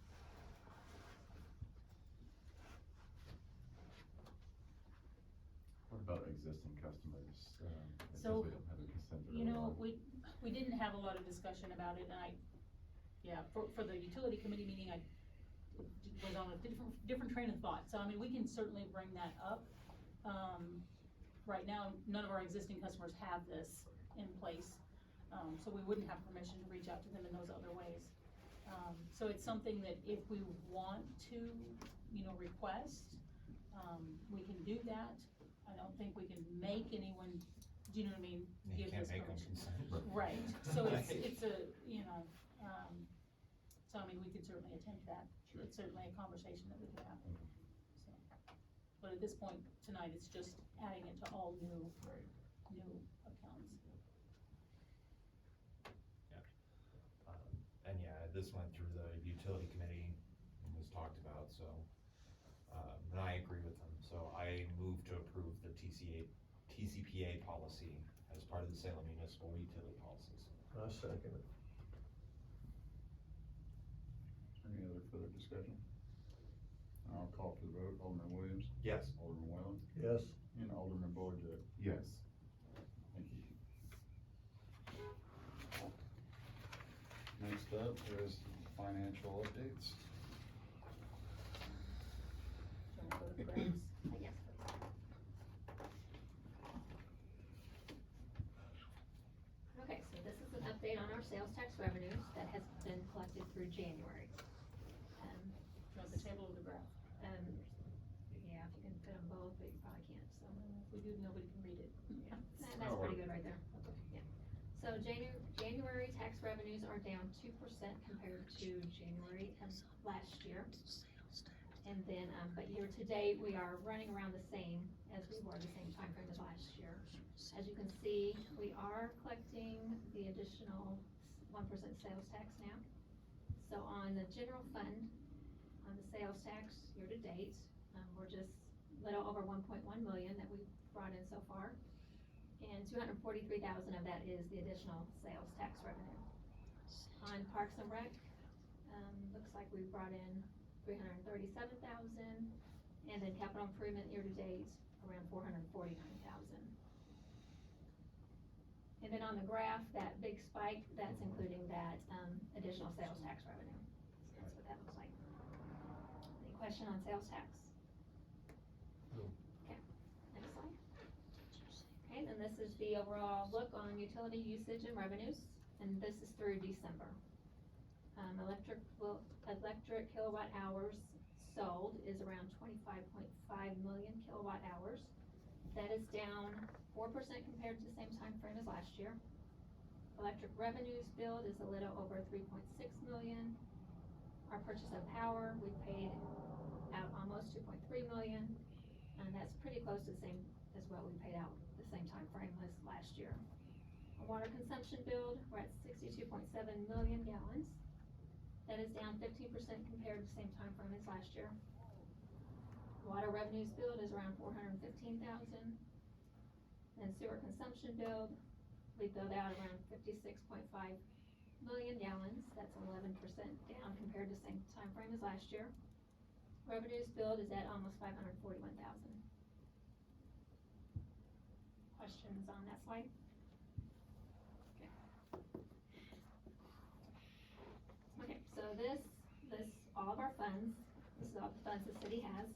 What about existing customers? It So, says we don't have a consent You know, order. we didn't have a lot of discussion about it, and for the utility committee meeting, I was on a different train of thought, so I mean, we can certainly bring that up. Right now, none of our existing customers have this in place, so we wouldn't have permission to reach out to them in those other ways. So it's something that if we want to, request, we can do that. I don't think we can make anyone, do you know what I mean? You Give can't this make them permission. consent. Right, so it's a, so I mean, we could certainly attempt that. Sure. It's certainly a conversation that we could have. So, but at this point, tonight, it's just adding it to all new accounts. And this went through the utility committee and was talked about, so, and I agree with them. So I move to approve the TCPA policy as part of the Salem municipal utility policies. I second it. Any other further discussion? I'll call for the vote. Alderman Williams? Yes. Alderman Whalen? Yes. And Alderman Boyd. Yes. Thank you. Next up is financial updates. Do you wanna go to the graphs? Yes, please. Okay, so this is an update on our sales tax revenues that has been collected through January. Do you want the table or the graph? Yeah, if you can fit them both, but you probably can't, so. If we do, nobody can read it. That's pretty good right there. Yeah. So January tax revenues are down 2% compared to January of last year. And then, but year to date, we are running around the same as we were the same time frame as last year. As you can see, we are collecting the additional 1% sales tax now. So on the general fund, on the sales tax year to date, we're just a little over 1.1 million that we've brought in so far. And 243,000 of that is the additional sales tax revenue. On Parks and Rec, looks like we brought in 337,000, and then capital improvement year to date, around 449,000. And then on the graph, that big spike, that's including that, additional sales tax revenue. That's what that looks like. Any question on sales tax? No. Okay, next slide. Okay, then this is the overall look on utility usage and revenues, and this is through December. Electric kilowatt hours sold is around 25.5 million kilowatt hours. That is down 4% compared to the same time frame as last year. Electric revenues billed is a little over 3.6 million. Our purchase of power, we paid out almost 2.3 million, and that's pretty close to the same as what we paid out the same time frame as last year. Our water consumption billed, we're at 62.7 million gallons. That is down 15% compared to the same time frame as last year. Water revenues billed is around 415,000. And sewer consumption billed, we billed out around 56.5 million gallons. That's 11% down compared to the same time frame as last year. Revenues billed is at almost 541,000. Questions on that slide? Okay, so this lists all of our funds. This is all the funds the city has.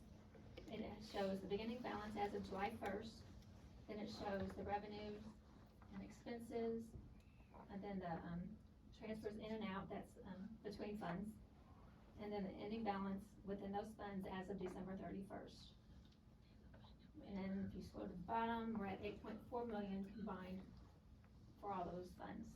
It shows the beginning balance as of July 1st. Then it shows the revenues and expenses, and then the transfers in and out, that's between funds. and then the ending balance within those funds as of December 31st. And then if you scroll to the bottom, we're at 8.4 million combined for all those funds.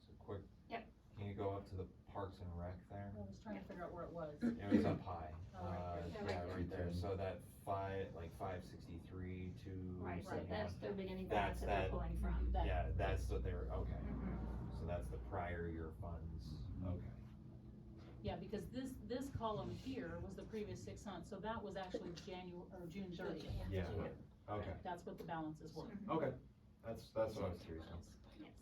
So quick. Yep. Can you go up to the Parks and Rec there? I was trying to figure out where it was. It was up high. Oh, right there. Yeah, right there. So that 563 to. Right, so 71. that's their beginning That's balance that that- we're pulling from. Yeah, that's what they're, okay. Mhm. So that's the prior year funds. Okay. Yeah, because this column here was the previous 6 months, so that was actually June 30th. Yeah, okay, That's what the balances were. okay. That's what I was curious about. Yes.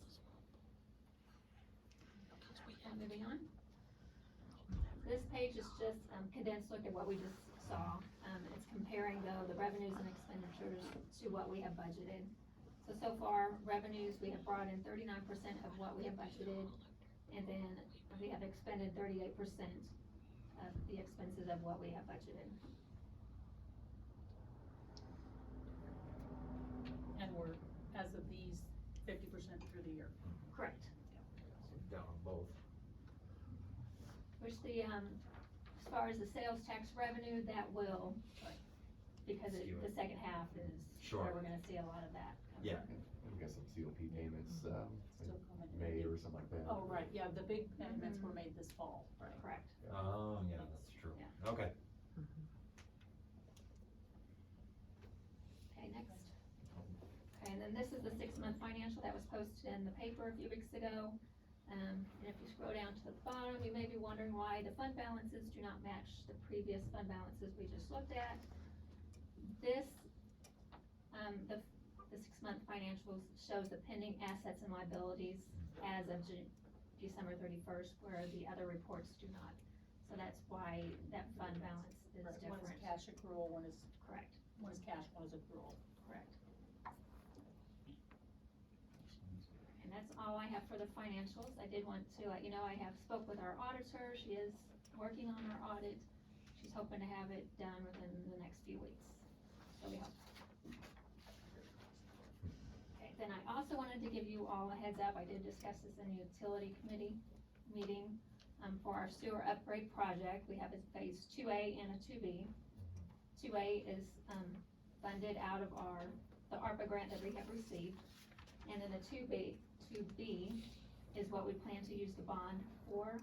Moving on. This page is just condensed look at what we just saw. It's comparing though the revenues and expenditures to what we have budgeted. So far, revenues, we have brought in 39% of what we have budgeted, and then we have expended 38% of the expenses of what we have budgeted. And we're, as of these, 50% through the year. Correct. So down on both. Which the, as far as the sales tax revenue, that will, because Skew the it. second half is Sure. where we're gonna see a lot of that come Yeah. from. We got some COP payments, Still coming. May or something like that. Oh, right, yeah, the big payments were made this fall, right? Correct. Oh, yeah, that's true. Yeah. Okay. Okay, next. Okay, and then this is the 6-month financial that was posted in the paper a few weeks ago. And if you scroll down to the bottom, you may be wondering why the fund balances do not match the previous fund balances we just looked at. This, the 6-month financials shows the pending assets and liabilities as of December 31st, where the other reports do not. So that's why that fund balance is Right, different. one is cash accrual, one is Correct, cash, one is accrual. correct. And that's all I have for the financials. I did want to let you know, I have spoke with our auditor. She is working on our audit. She's hoping to have it done within the next few weeks. So we hope. Okay, then I also wanted to give you all a heads up. I did discuss this in the utility committee meeting. For our sewer upgrade project, we have a phase 2A and a 2B. 2A is, funded out of the ARPA grant that we have received. And then the 2B is what we plan to use the bond for,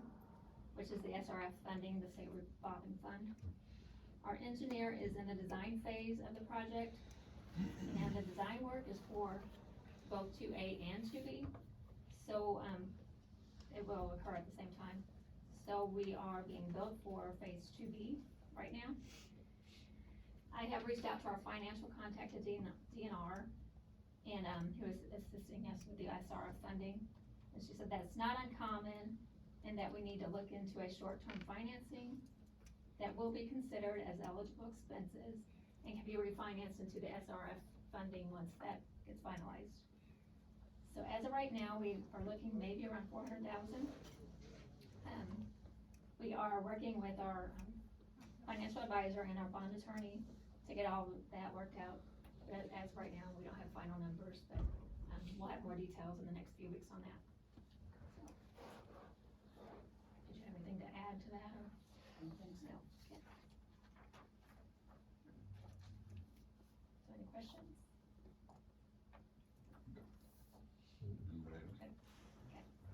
which is the SRF funding, the state revolving fund. Our engineer is in the design phase of the project, and the design work is for both 2A and 2B. So, it will occur at the same time. So we are being billed for phase 2B right now. I have reached out to our financial contact at DNR, and, who is assisting us with the SRF funding. And she said that it's not uncommon, and that we need to look into a short-term financing that will be considered as eligible expenses and can be refinanced into the SRF funding once that gets finalized. So as of right now, we are looking maybe around 400,000. We are working with our financial advisor and our bond attorney to get all of that worked out. But as of right now, we don't have final numbers, but, we'll have more details in the next few weeks on that. So, did you have anything to add to that, or? I don't think so. No, okay. So any questions?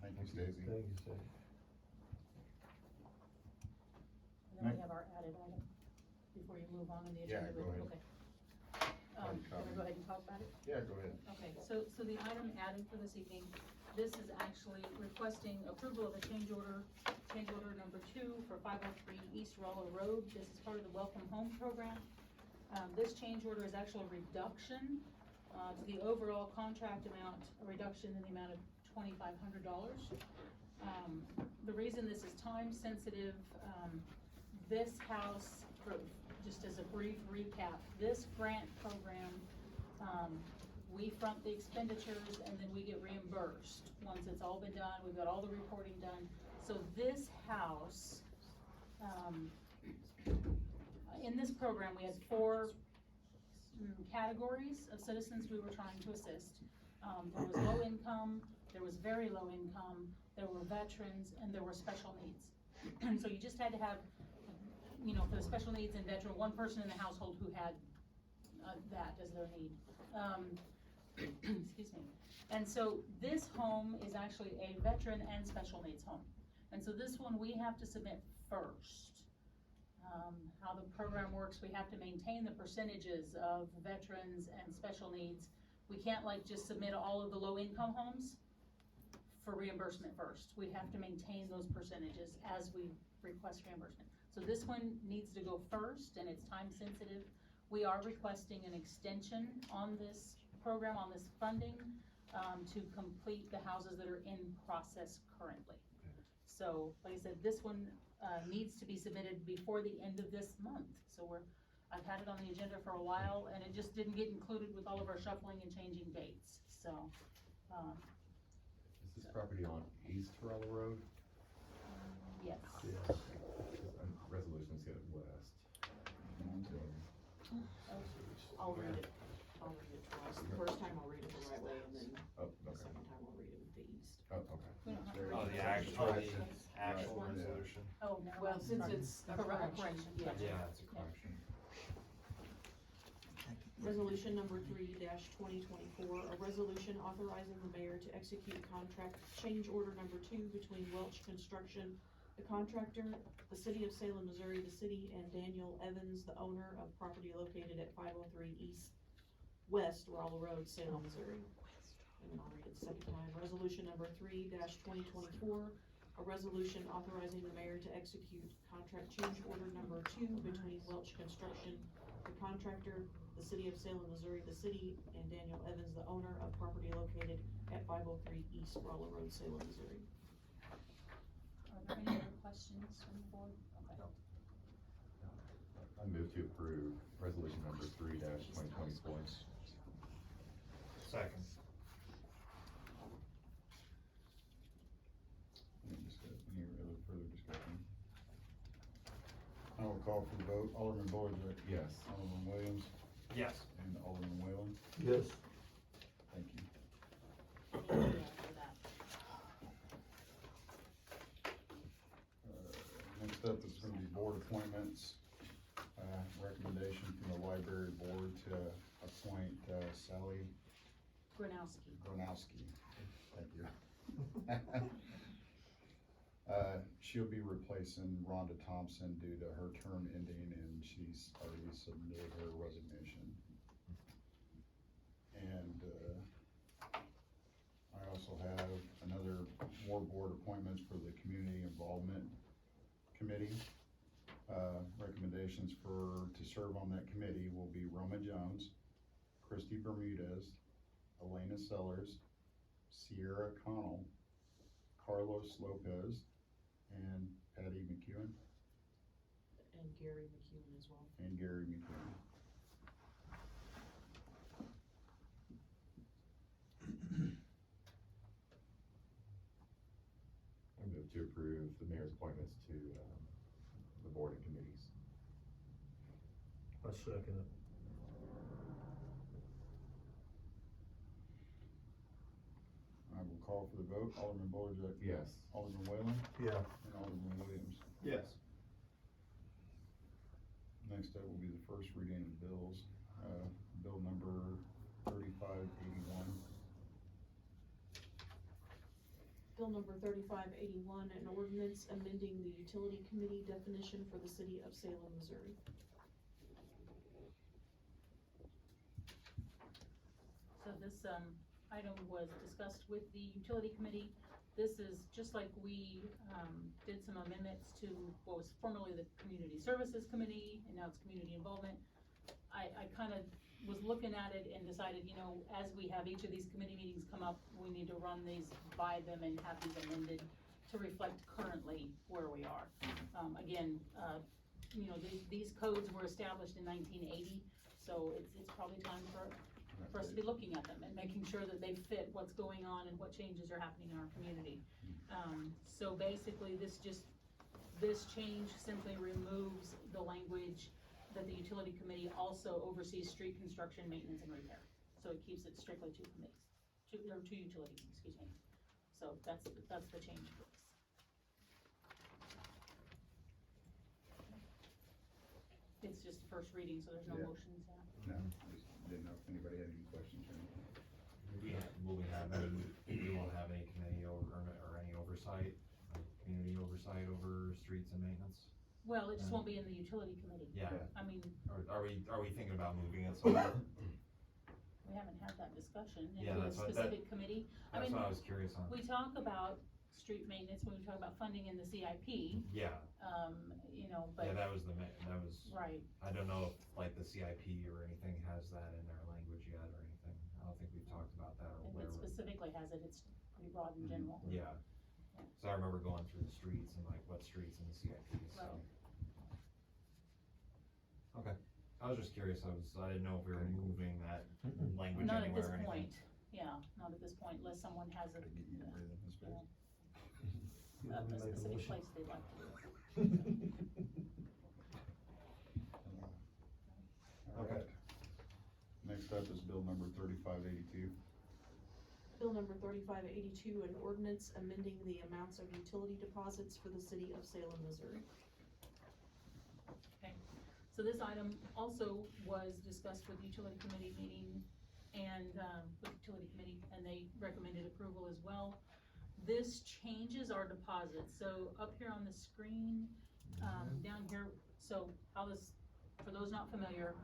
Thank you, Stacy. Thank you, sir. And then we have our added item, before you move on in the Yeah, agenda. go ahead. Okay. Already Can I covered. go ahead and talk about it? Yeah, go ahead. Okay, so the item added for this evening, this is actually requesting approval of a change order number 2 for 503 East Rolla Road. This is part of the Welcome Home Program. This change order is actually a reduction, to the overall contract amount, a reduction in the amount of $2,500. The reason this is time sensitive, this house, just as a brief recap, this grant program, we front the expenditures and then we get reimbursed. Once it's all been done, we've got all the reporting done. So this house, in this program, we had 4 categories of citizens we were trying to assist. There was low income, there was very low income, there were veterans, and there were special needs. So you just had to have, you know, for the special needs and veteran, one person in the household who had that as their need. Excuse me. And so this home is actually a veteran and special needs home. And so this one we have to submit first. How the program works, we have to maintain the percentages of veterans and special needs. We can't like just submit all of the low income homes for reimbursement first. We have to maintain those percentages as we request reimbursement. So this one needs to go first, and it's time sensitive. We are requesting an extension on this program, on this funding, to complete the houses that are in process currently. So, like I said, this one needs to be submitted before the end of this month. So I've had it on the agenda for a while, and it just didn't get included with all of our shuffling and changing dates, so. Is this property on East Rolla Road? Yes. Yes. Resolution said west. I'll read it twice. The first time I'll read it the right way, and then Oh, the okay. second time I'll read it with the east. Oh, okay. We don't have to Oh, read the it. actual Right. resolution. Oh, never Well, mind. since Sorry. it's a Correction, correction, yeah. Yeah, it's a correction. Resolution number 3-2024, a resolution authorizing the mayor to execute contract change order number 2 between Welch Construction, the contractor, the city of Salem, Missouri, the city, and Daniel Evans, the owner of property located at 503 West Rolla Road, Salem, Missouri. And I'll read it the second time. Resolution number 3-2024, a resolution authorizing the mayor to execute contract change order number 2 between Welch Construction, the contractor, the city of Salem, Missouri, the city, and Daniel Evans, the owner of property located at 503 East Rolla Road, Salem, Missouri. Are there any other questions from the board? Okay. I move to approve resolution number 3-2024. Second. Any other further discussion? I will call for the vote. Alderman Boyd, Yes. Alderman Williams, Yes. and Alderman Whalen. Yes. Thank you. Thank you for that. Next up is gonna be board appointments. Recommendation from the library board to appoint Sally Gronowski. Gronowski. Thank you. She'll be replacing Rhonda Thompson due to her term ending, and she's already submitted her resignation. And, I also have more board appointments for the Community Involvement Committee. Recommendations to serve on that committee will be Roma Jones, Christy Bermudez, Elena Sellers, Sierra Connell, Carlos Lopez, and Patty McEwen, And Gary McEwen as well. and Gary McEwen. I move to approve the mayor's appointments to the board and committees. I second it. I will call for the vote. Alderman Boyd, Yes. Alderman Whalen, Yeah. and Alderman Williams. Yes. Next up will be the first reading of bills. Bill number 3581. Bill number 3581, an ordinance amending the utility committee definition for the city of Salem, Missouri. So this, item was discussed with the utility committee. This is just like we, did some amendments to what was formerly the Community Services Committee, and now it's Community Involvement. I kind of was looking at it and decided, you know, as we have each of these committee meetings come up, we need to run these by them and have these amended to reflect currently where we are. Again, you know, these codes were established in 1980, so it's probably time for us to be looking at them and making sure that they fit what's going on and what changes are happening in our community. So basically, this change simply removes the language that the utility committee also oversees street construction, maintenance, and repair. So it keeps it strictly two committees, two utilities, excuse me. So that's the change for this. it's just first reading, so there's no Yeah. motions yet. No, just didn't know if anybody had any questions or anything. Will we have any, we won't have any committee or any oversight, like community oversight over streets and maintenance? Well, it just won't be in the utility committee. Yeah, I mean, are we thinking about moving it somewhere? we haven't had that discussion Yeah, into a that's what- specific committee. I That's mean, what I was curious on. we talk about street maintenance when we talk about funding in the CIP, Yeah, you know, yeah, but, that was that was, right, I don't know if like the CIP or anything has that in their language yet or anything. I don't think we've talked about that or if where it we're. specifically has it, it's pretty broad in general. Yeah, so I remember going through the streets and like what streets in the CIP, so. Right. Okay, I was just curious, I didn't know if we were moving that language Not at anywhere this or anything. point, yeah, not at this point, unless someone has a, Gotta get you to breathe in this you know, space. a specific place they'd like to do it. Alright. Next up is bill number 3582. Bill number 3582, an ordinance amending the amounts of utility deposits for the city of Salem, Missouri. So this item also was discussed with the utility committee meeting and, with utility committee, and they recommended approval as well. This changes our deposits, so up here on the screen, down here, so how this, for those not familiar,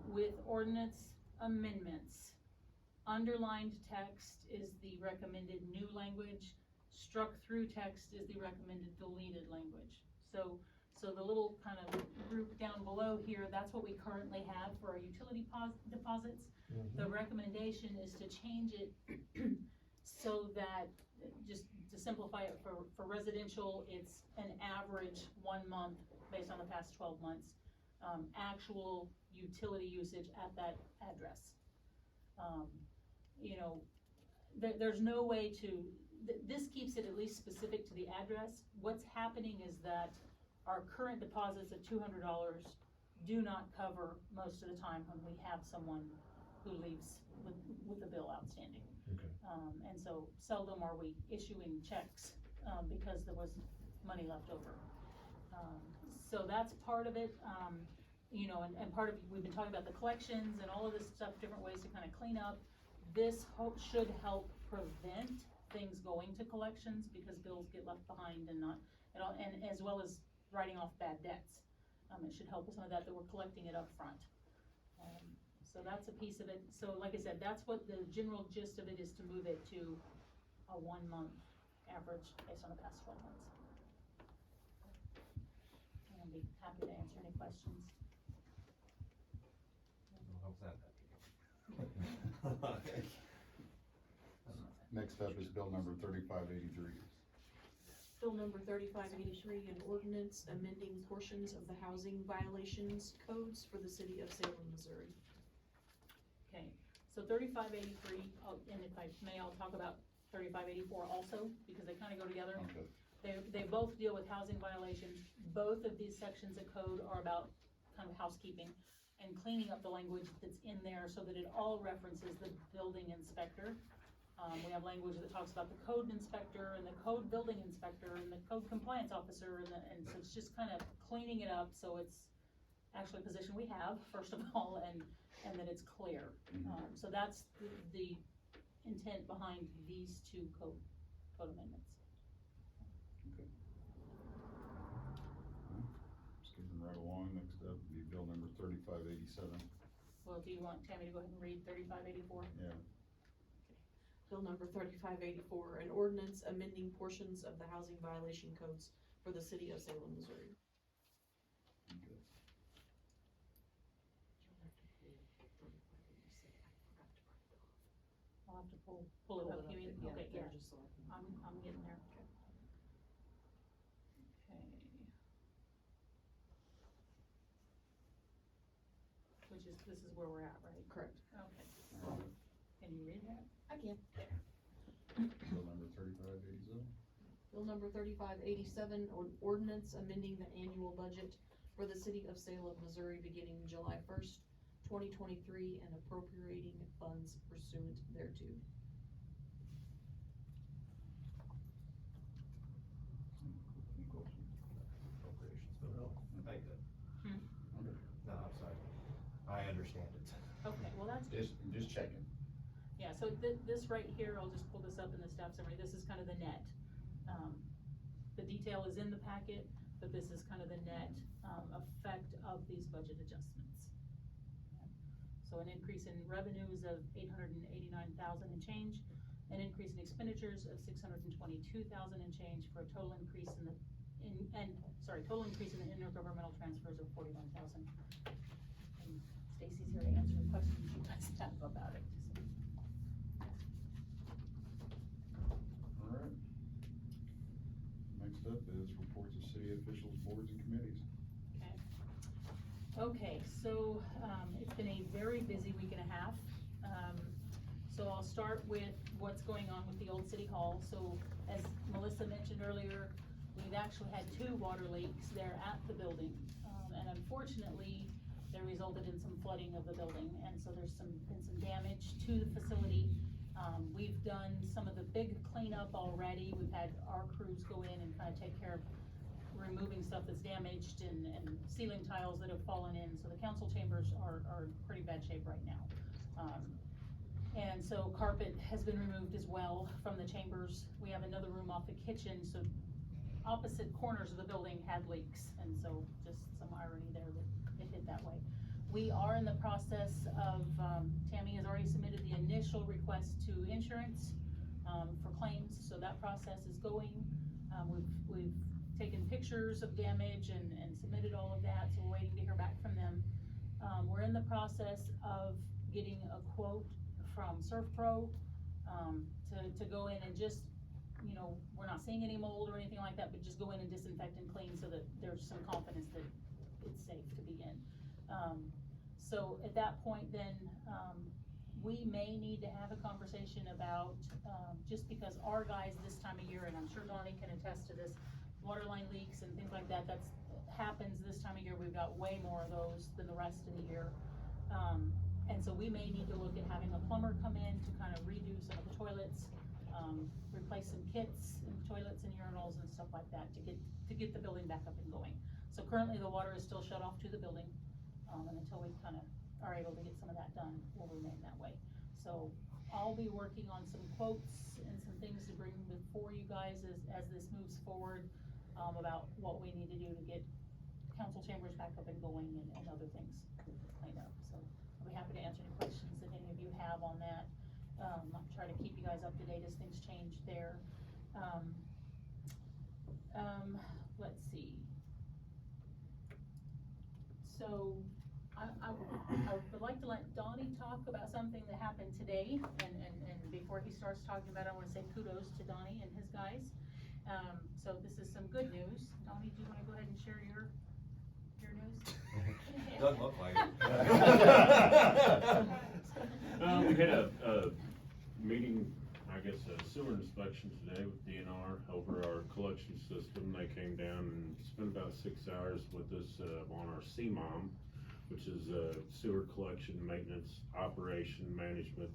with ordinance amendments, underlined text is the recommended new language, struck through text is the recommended deleted language. So the little kind of group down below here, that's what we currently have for our utility deposits. The recommendation is to change it so that, just to simplify it for residential, it's an average 1 month based on the past 12 months, actual utility usage at that address. You know, there's no way to, this keeps it at least specific to the address. What's happening is that our current deposits of $200 do not cover most of the time when we have someone who leaves with a bill outstanding. Okay. And so seldom are we issuing checks, because there was money left over. So that's part of it, you know, and part of, we've been talking about the collections and all of this stuff, different ways to kind of clean up. This should help prevent things going to collections because bills get left behind and not, and as well as writing off bad debts. It should help with some of that we're collecting it up front. So that's a piece of it. So like I said, that's what the general gist of it is, to move it to a 1 month average based on the past 12 months. And I'll be happy to answer any questions. How's that? Next up is bill number 3583. Bill number 3583, an ordinance amending portions of the housing violations codes for the city of Salem, Missouri. Okay, so 3583, and if I may, I'll talk about 3584 also, because they kind of go together. Okay. They both deal with housing violations. Both of these sections of code are about kind of housekeeping and cleaning up the language that's in there so that it all references the building inspector. We have language that talks about the code inspector and the code building inspector and the code compliance officer, and so it's just kind of cleaning it up so it's actually a position we have, first of all, and that it's clear. So that's the intent behind these two code amendments. Okay. Skipping right along, next up would be bill number 3587. Well, do you want Tammy to go ahead and read 3584? Yeah. Bill number 3584, an ordinance amending portions of the housing violation codes for the city of Salem, Missouri. Okay. I'll have to pull it up, you mean? Okay, yeah, I'm getting there. Okay. Which is, this is where we're at, right? Correct. Okay. Can you read that? I can. Bill number 3587. Bill number 3587, an ordinance amending the annual budget for the city of Salem, Missouri, beginning July 1st, 2023, and appropriating funds pursuant thereto. Any questions? Appropriations bill. I think that. Okay. just checking. Yeah, so this right here, I'll just pull this up in the staff summary, this is kind of the net. The detail is in the packet, but this is kind of the net, effect of these budget adjustments. So an increase in revenues of 889,000 and change, an increase in expenditures of 622,000 and change, for a total increase in the, total increase in the intergovernmental transfers of 41,000. And Stacy's here to answer questions you guys have about it. Alright. Next up is reports of city officials, boards, and committees. Okay, so, it's been a very busy week and a half. So I'll start with what's going on with the old city hall. So as Melissa mentioned earlier, we've actually had 2 water leaks there at the building. And unfortunately, they resulted in some flooding of the building. And so there's been some damage to the facility. We've done some of the big cleanup already. We've had our crews go in and kind of take care of removing stuff that's damaged and ceiling tiles that have fallen in. So the council chambers are in pretty bad shape right now. And so carpet has been removed as well from the chambers. We have another room off the kitchen, so opposite corners of the building had leaks. And so just some irony there that it hit that way. We are in the process of, Tammy has already submitted the initial request to insurance for claims. So that process is going. We've taken pictures of damage and submitted all of that, so we're waiting to hear back from them. We're in the process of getting a quote from Surf Pro to go in and just, you know, we're not seeing any mold or anything like that, but just go in and disinfect and clean so that there's some confidence that it's safe to be in. So at that point then, we may need to have a conversation about, just because our guys this time of year, and I'm sure Donnie can attest to this, water line leaks and things like that, happens this time of year. We've got way more of those than the rest of the year. And so we may need to look at having a plumber come in to kind of redo some of the toilets, replace some kits in toilets and urinals and stuff like that to get the building back up and going. So currently the water is still shut off to the building, and until we kind of are able to get some of that done, we'll remain that way. So I'll be working on some quotes and some things to bring before you guys as this moves forward, about what we need to do to get council chambers back up and going and other things cleaned up. So I'll be happy to answer any questions that any of you have on that. I'll try to keep you guys up to date as things change there. Let's see. So I would like to let Donnie talk about something that happened today, and before he starts talking about it, I want to say kudos to Donnie and his guys. So this is some good news. Donnie, do you want to go ahead and share your news? Doesn't look like it. We had a meeting, I guess a sewer inspection today with DNR over our collection system. They came down and spent about 6 hours with us on our CMOM, which is a sewer collection maintenance operation management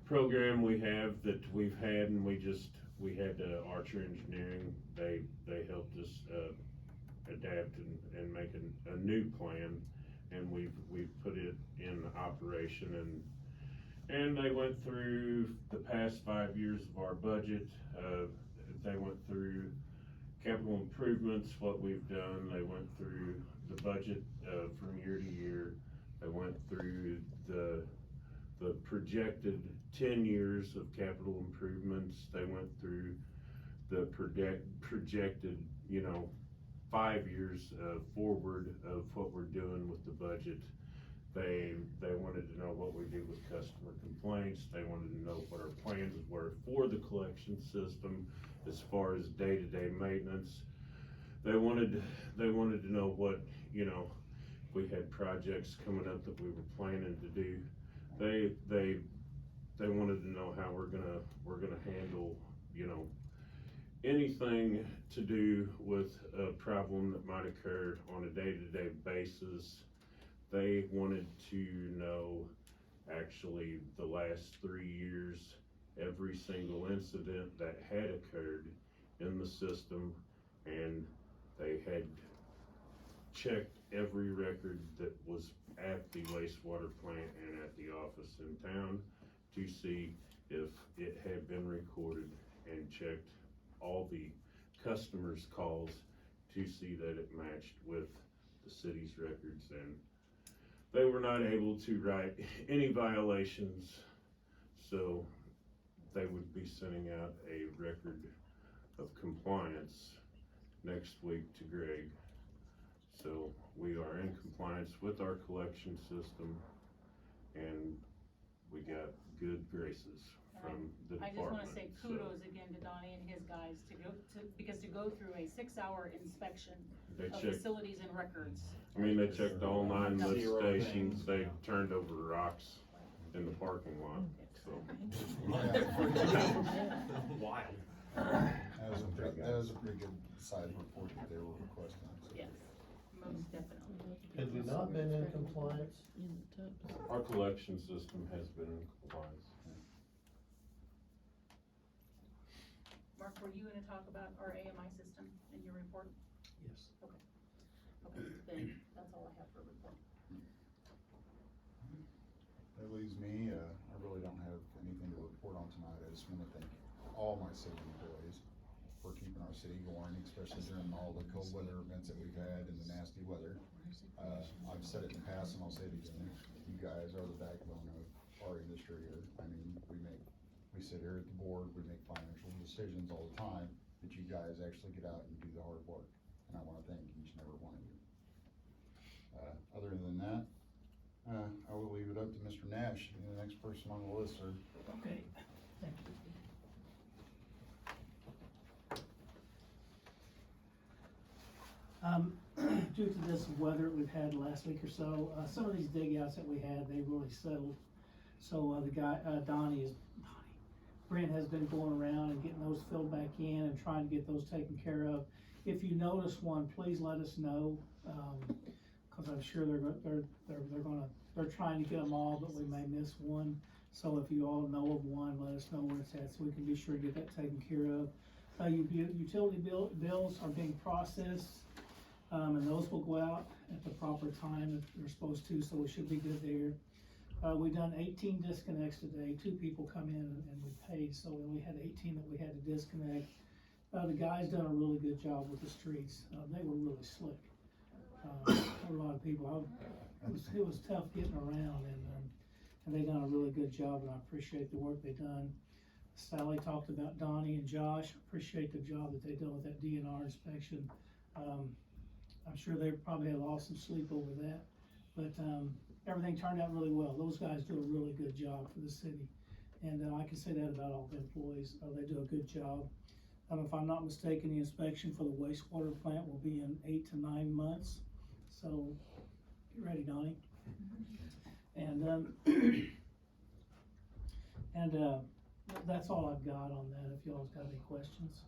program we have that we've had, and we had Archer Engineering. They helped us adapt and make a new plan, and we've put it in operation, and they went through the past 5 years of our budget. They went through capital improvements, what we've done. They went through the budget from year to year. They went through the projected 10 years of capital improvements. They went through the projected, 5 years forward of what we're doing with the budget. They wanted to know what we do with customer complaints. They wanted to know what our plans were for the collection system as far as day-to-day maintenance. They wanted to know what, if we had projects coming up that we were planning to do. They wanted to know how we're gonna handle, anything to do with a problem that might occur on a day-to-day basis. They wanted to know actually the last 3 years, every single incident that had occurred in the system, and they had checked every record that was at the wastewater plant and at the office in town to see if it had been recorded, and checked all the customers' calls to see that it matched with the city's records, and they were not able to write any violations, so they would be sending out a record of compliance next week to Greg. So we are in compliance with our collection system, and we got good graces from the I department. just wanna say so. kudos again to Donnie and his guys because to go through a 6-hour inspection They of checked, facilities and records. I mean, they checked all 9 lift Zero stations, things. they turned over rocks in the parking lot, so. Wild. That was a pretty good size report that they were requesting. So. Yes, most definitely. Had we not been in compliance? Our collection system has been in compliance. Mark, were you gonna talk about our AMI system in your report? Yes. Okay, then that's all I have for a report. That leaves me, I really don't have anything to report on tonight. I just wanna thank all my city employees for keeping our city going, especially during all the cold weather events that we've had and the nasty weather. I've said it in the past and I'll say it again, you guys are the backbone of our industry here. I mean, we sit here at the board, we make financial decisions all the time, but you guys actually get out and do the hard work. And I wanna thank each and every one of you. Other than that, I will leave it up to Mr. Nash, the next person on the list, sir. Okay, thank you. Due to this weather we've had last week or so, some of these dig outs that we had, they really settled. So, the guy, Brent has been going around and getting those filled back in and trying to get those taken care of. If you notice one, please let us know, cause I'm sure they're trying to get them all, but we may miss one. So if you all know of one, let us know where it's at, so we can be sure to get that taken care of. Utility bills are being processed, and those will go out at the proper time if they're supposed to, so we should be good there. We done 18 disconnects today. 2 people come in and we paid, so we only had 18 that we had to disconnect. The guys done a really good job with the streets. They were really slick. A lot of people, it was tough getting around, and they done a really good job, and I appreciate the work they done. Sally talked about Donnie and Josh. Appreciate the job that they done with that DNR inspection. I'm sure they probably had lost some sleep over that, but everything turned out really well. Those guys do a really good job for the city, and I can say that about all the employees. They do a good job. If I'm not mistaken, the inspection for the wastewater plant will be in 8 to 9 months. So get ready, Donnie. And that's all I've got on that. If y'all's got any questions.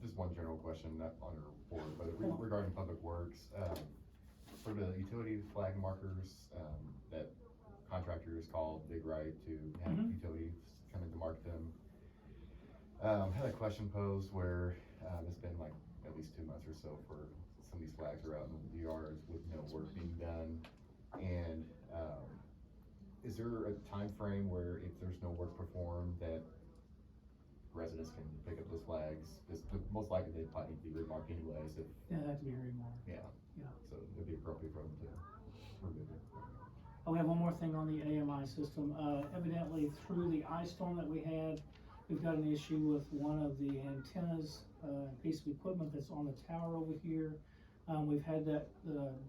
Just one general question, not on your report, but regarding public works, for the utility flag markers, that contractors called Big Right to have utilities come in to mark them. Had a question posed where, it's been like at least 2 months or so for some of these flags are out in the yards with no work being done. And, is there a time frame where if there's no work performed that residents can pick up those flags? Most likely they probably need to be remarked anyways if. Yeah, that to be remarked. Yeah. Yeah. So it'd be appropriate for them to remove it. Oh, we have one more thing on the AMI system. Evidently through the ice storm that we had, we've got an issue with one of the antennas, piece of equipment that's on the tower over here. We've had that,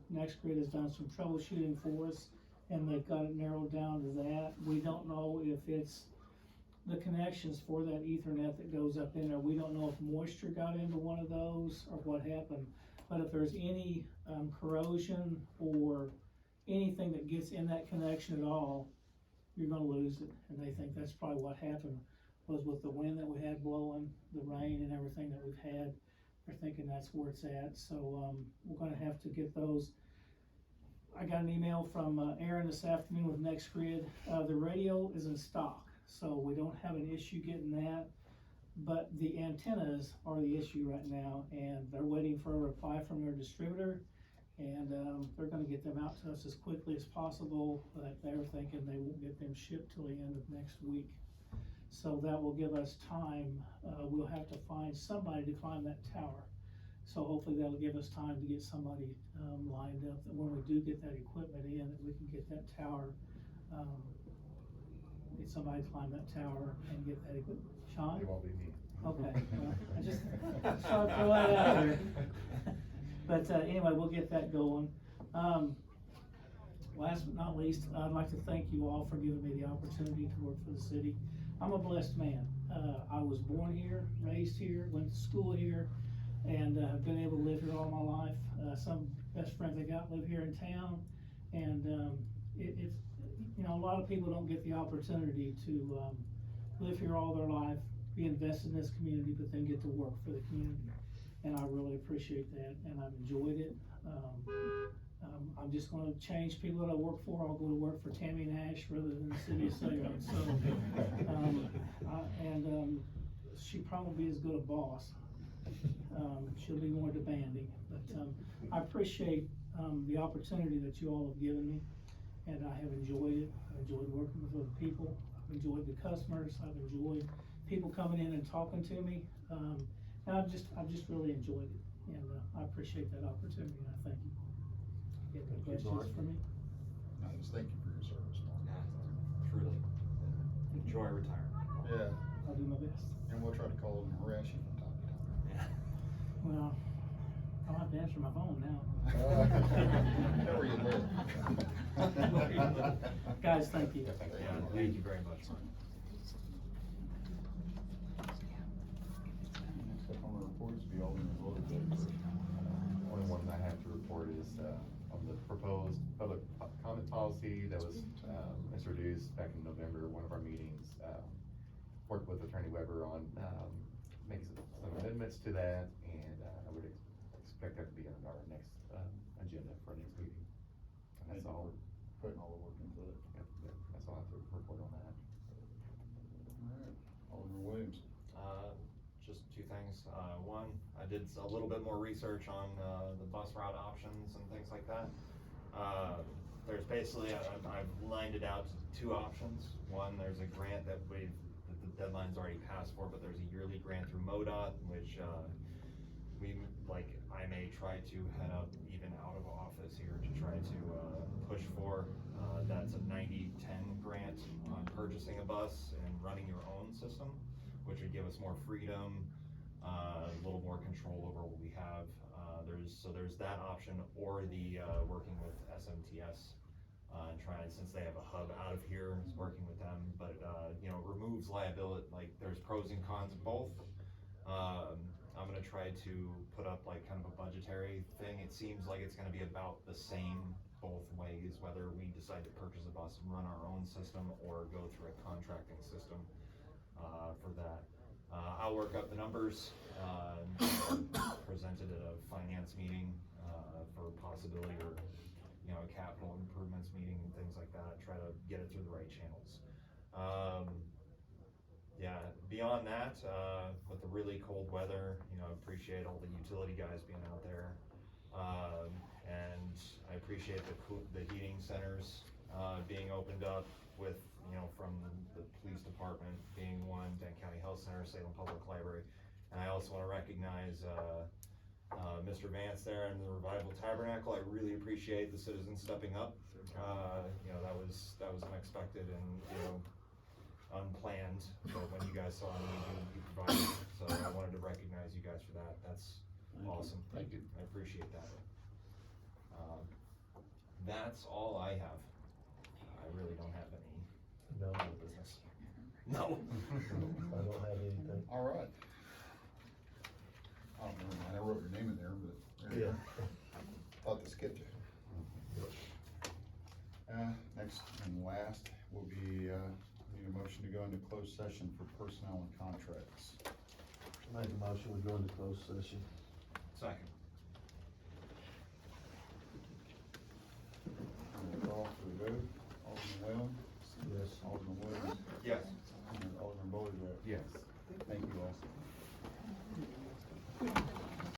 Next Grid has done some troubleshooting for us, and they've got it narrowed down to that. We don't know if it's the connections for that Ethernet that goes up in there. We don't know if moisture got into one of those or what happened. But if there's any corrosion or anything that gets in that connection at all, you're gonna lose it. And they think that's probably what happened, was with the wind that we had blowing, the rain and everything that we've had. They're thinking that's where it's at. So we're gonna have to get those. I got an email from Aaron this afternoon with Next Grid. The radio is in stock, so we don't have an issue getting that. but the antennas are the issue right now, and they're waiting for a reply from their distributor. And, they're gonna get them out to us as quickly as possible, but they're thinking they won't get them shipped till the end of next week. So that will give us time, we'll have to find somebody to climb that tower. So hopefully that'll give us time to get somebody, lined up, that when we do get that equipment in, that we can get that tower, get somebody to climb that tower and get that equipment. Sean? It won't be me. Okay, well, I just thought I'd throw that out there. But, anyway, we'll get that going. Last but not least, I'd like to thank you all for giving me the opportunity to work for the city. I'm a blessed man. I was born here, raised here, went to school here, and have been able to live here all my life. Some best friends I got live here in town, and it's, you know, a lot of people don't get the opportunity to live here all their life, be invested in this community, but then get to work for the community. And I really appreciate that, and I've enjoyed it. I'm just gonna change people that I work for. I'll go to work for Tammy Nash rather than the city of Salem. So, she probably is as good a boss. She'll be more demanding, but, I appreciate, the opportunity that you all have given me, and I have enjoyed it. I've enjoyed working with other people. I've enjoyed the customers. I've enjoyed people coming in and talking to me. And I've just really enjoyed it, and, I appreciate that opportunity, and I thank you. You have any questions for me? No, just thank you for your service, Mark. Truly. Enjoy retirement. Yeah, I'll do my best. and we'll try to call and harass you from time to time. Yeah. Well, I'll have to answer my phone now. Where you live. Guys, thank you. Yeah, thank you very much. Next up on the report is the Alderman vote. Only one I have to report is, on the proposed public comment policy that was, introduced back in November, one of our meetings. Worked with Attorney Weber on, making some amendments to that, and, I would expect that to be on our next, agenda for our next meeting. And that's all. Putting all the work into it. Yep, that's all I have to report on that. Alright, Alderman Williams. Just two things. One, I did a little bit more research on, the bus route options and things like that. There's basically, I've lined it out to two options. One, there's a grant that the deadline's already passed for, but there's a yearly grant through MoDOT, which, I may try to head up even out of office here to try to, push for. That's a 90-10 grant on purchasing a bus and running your own system, which would give us more freedom, a little more control over what we have. There's that option, or the, working with SMTS, and trying, since they have a hub out of here, is working with them, but, you know, removes liability, like, there's pros and cons of both. I'm gonna try to put up like kind of a budgetary thing. It seems like it's gonna be about the same both ways, whether we decide to purchase a bus and run our own system or go through a contracting system, for that. I'll work up the numbers, presented at a finance meeting, for possibility, or, you know, a capital improvements meeting and things like that, try to get it through the right channels. Yeah, beyond that, with the really cold weather, you know, I appreciate all the utility guys being out there. And I appreciate the heating centers, being opened up with, you know, from the police department being one, Dent County Health Center, Salem Public Library. And I also wanna recognize, Mr. Vance there in the Revival Tabernacle. I really appreciate the citizens stepping up. You know, that was unexpected and, you know, unplanned, but when you guys saw me, you provided, so I wanted to recognize you guys for that. That's awesome. Thank you. I appreciate that. That's all I have. I really don't have any No, business. No. I don't have anything. Alright. I don't know, I wrote your name in there, but. Yeah. Thought to skip you. Next and last will be, need a motion to go into closed session for personnel and contracts. Make a motion, we go into closed session. Second. Call for the vote. Alderman Whalen? Yes. Alderman Williams? Yes. And Alderman Boyd, Yes. Thank you all.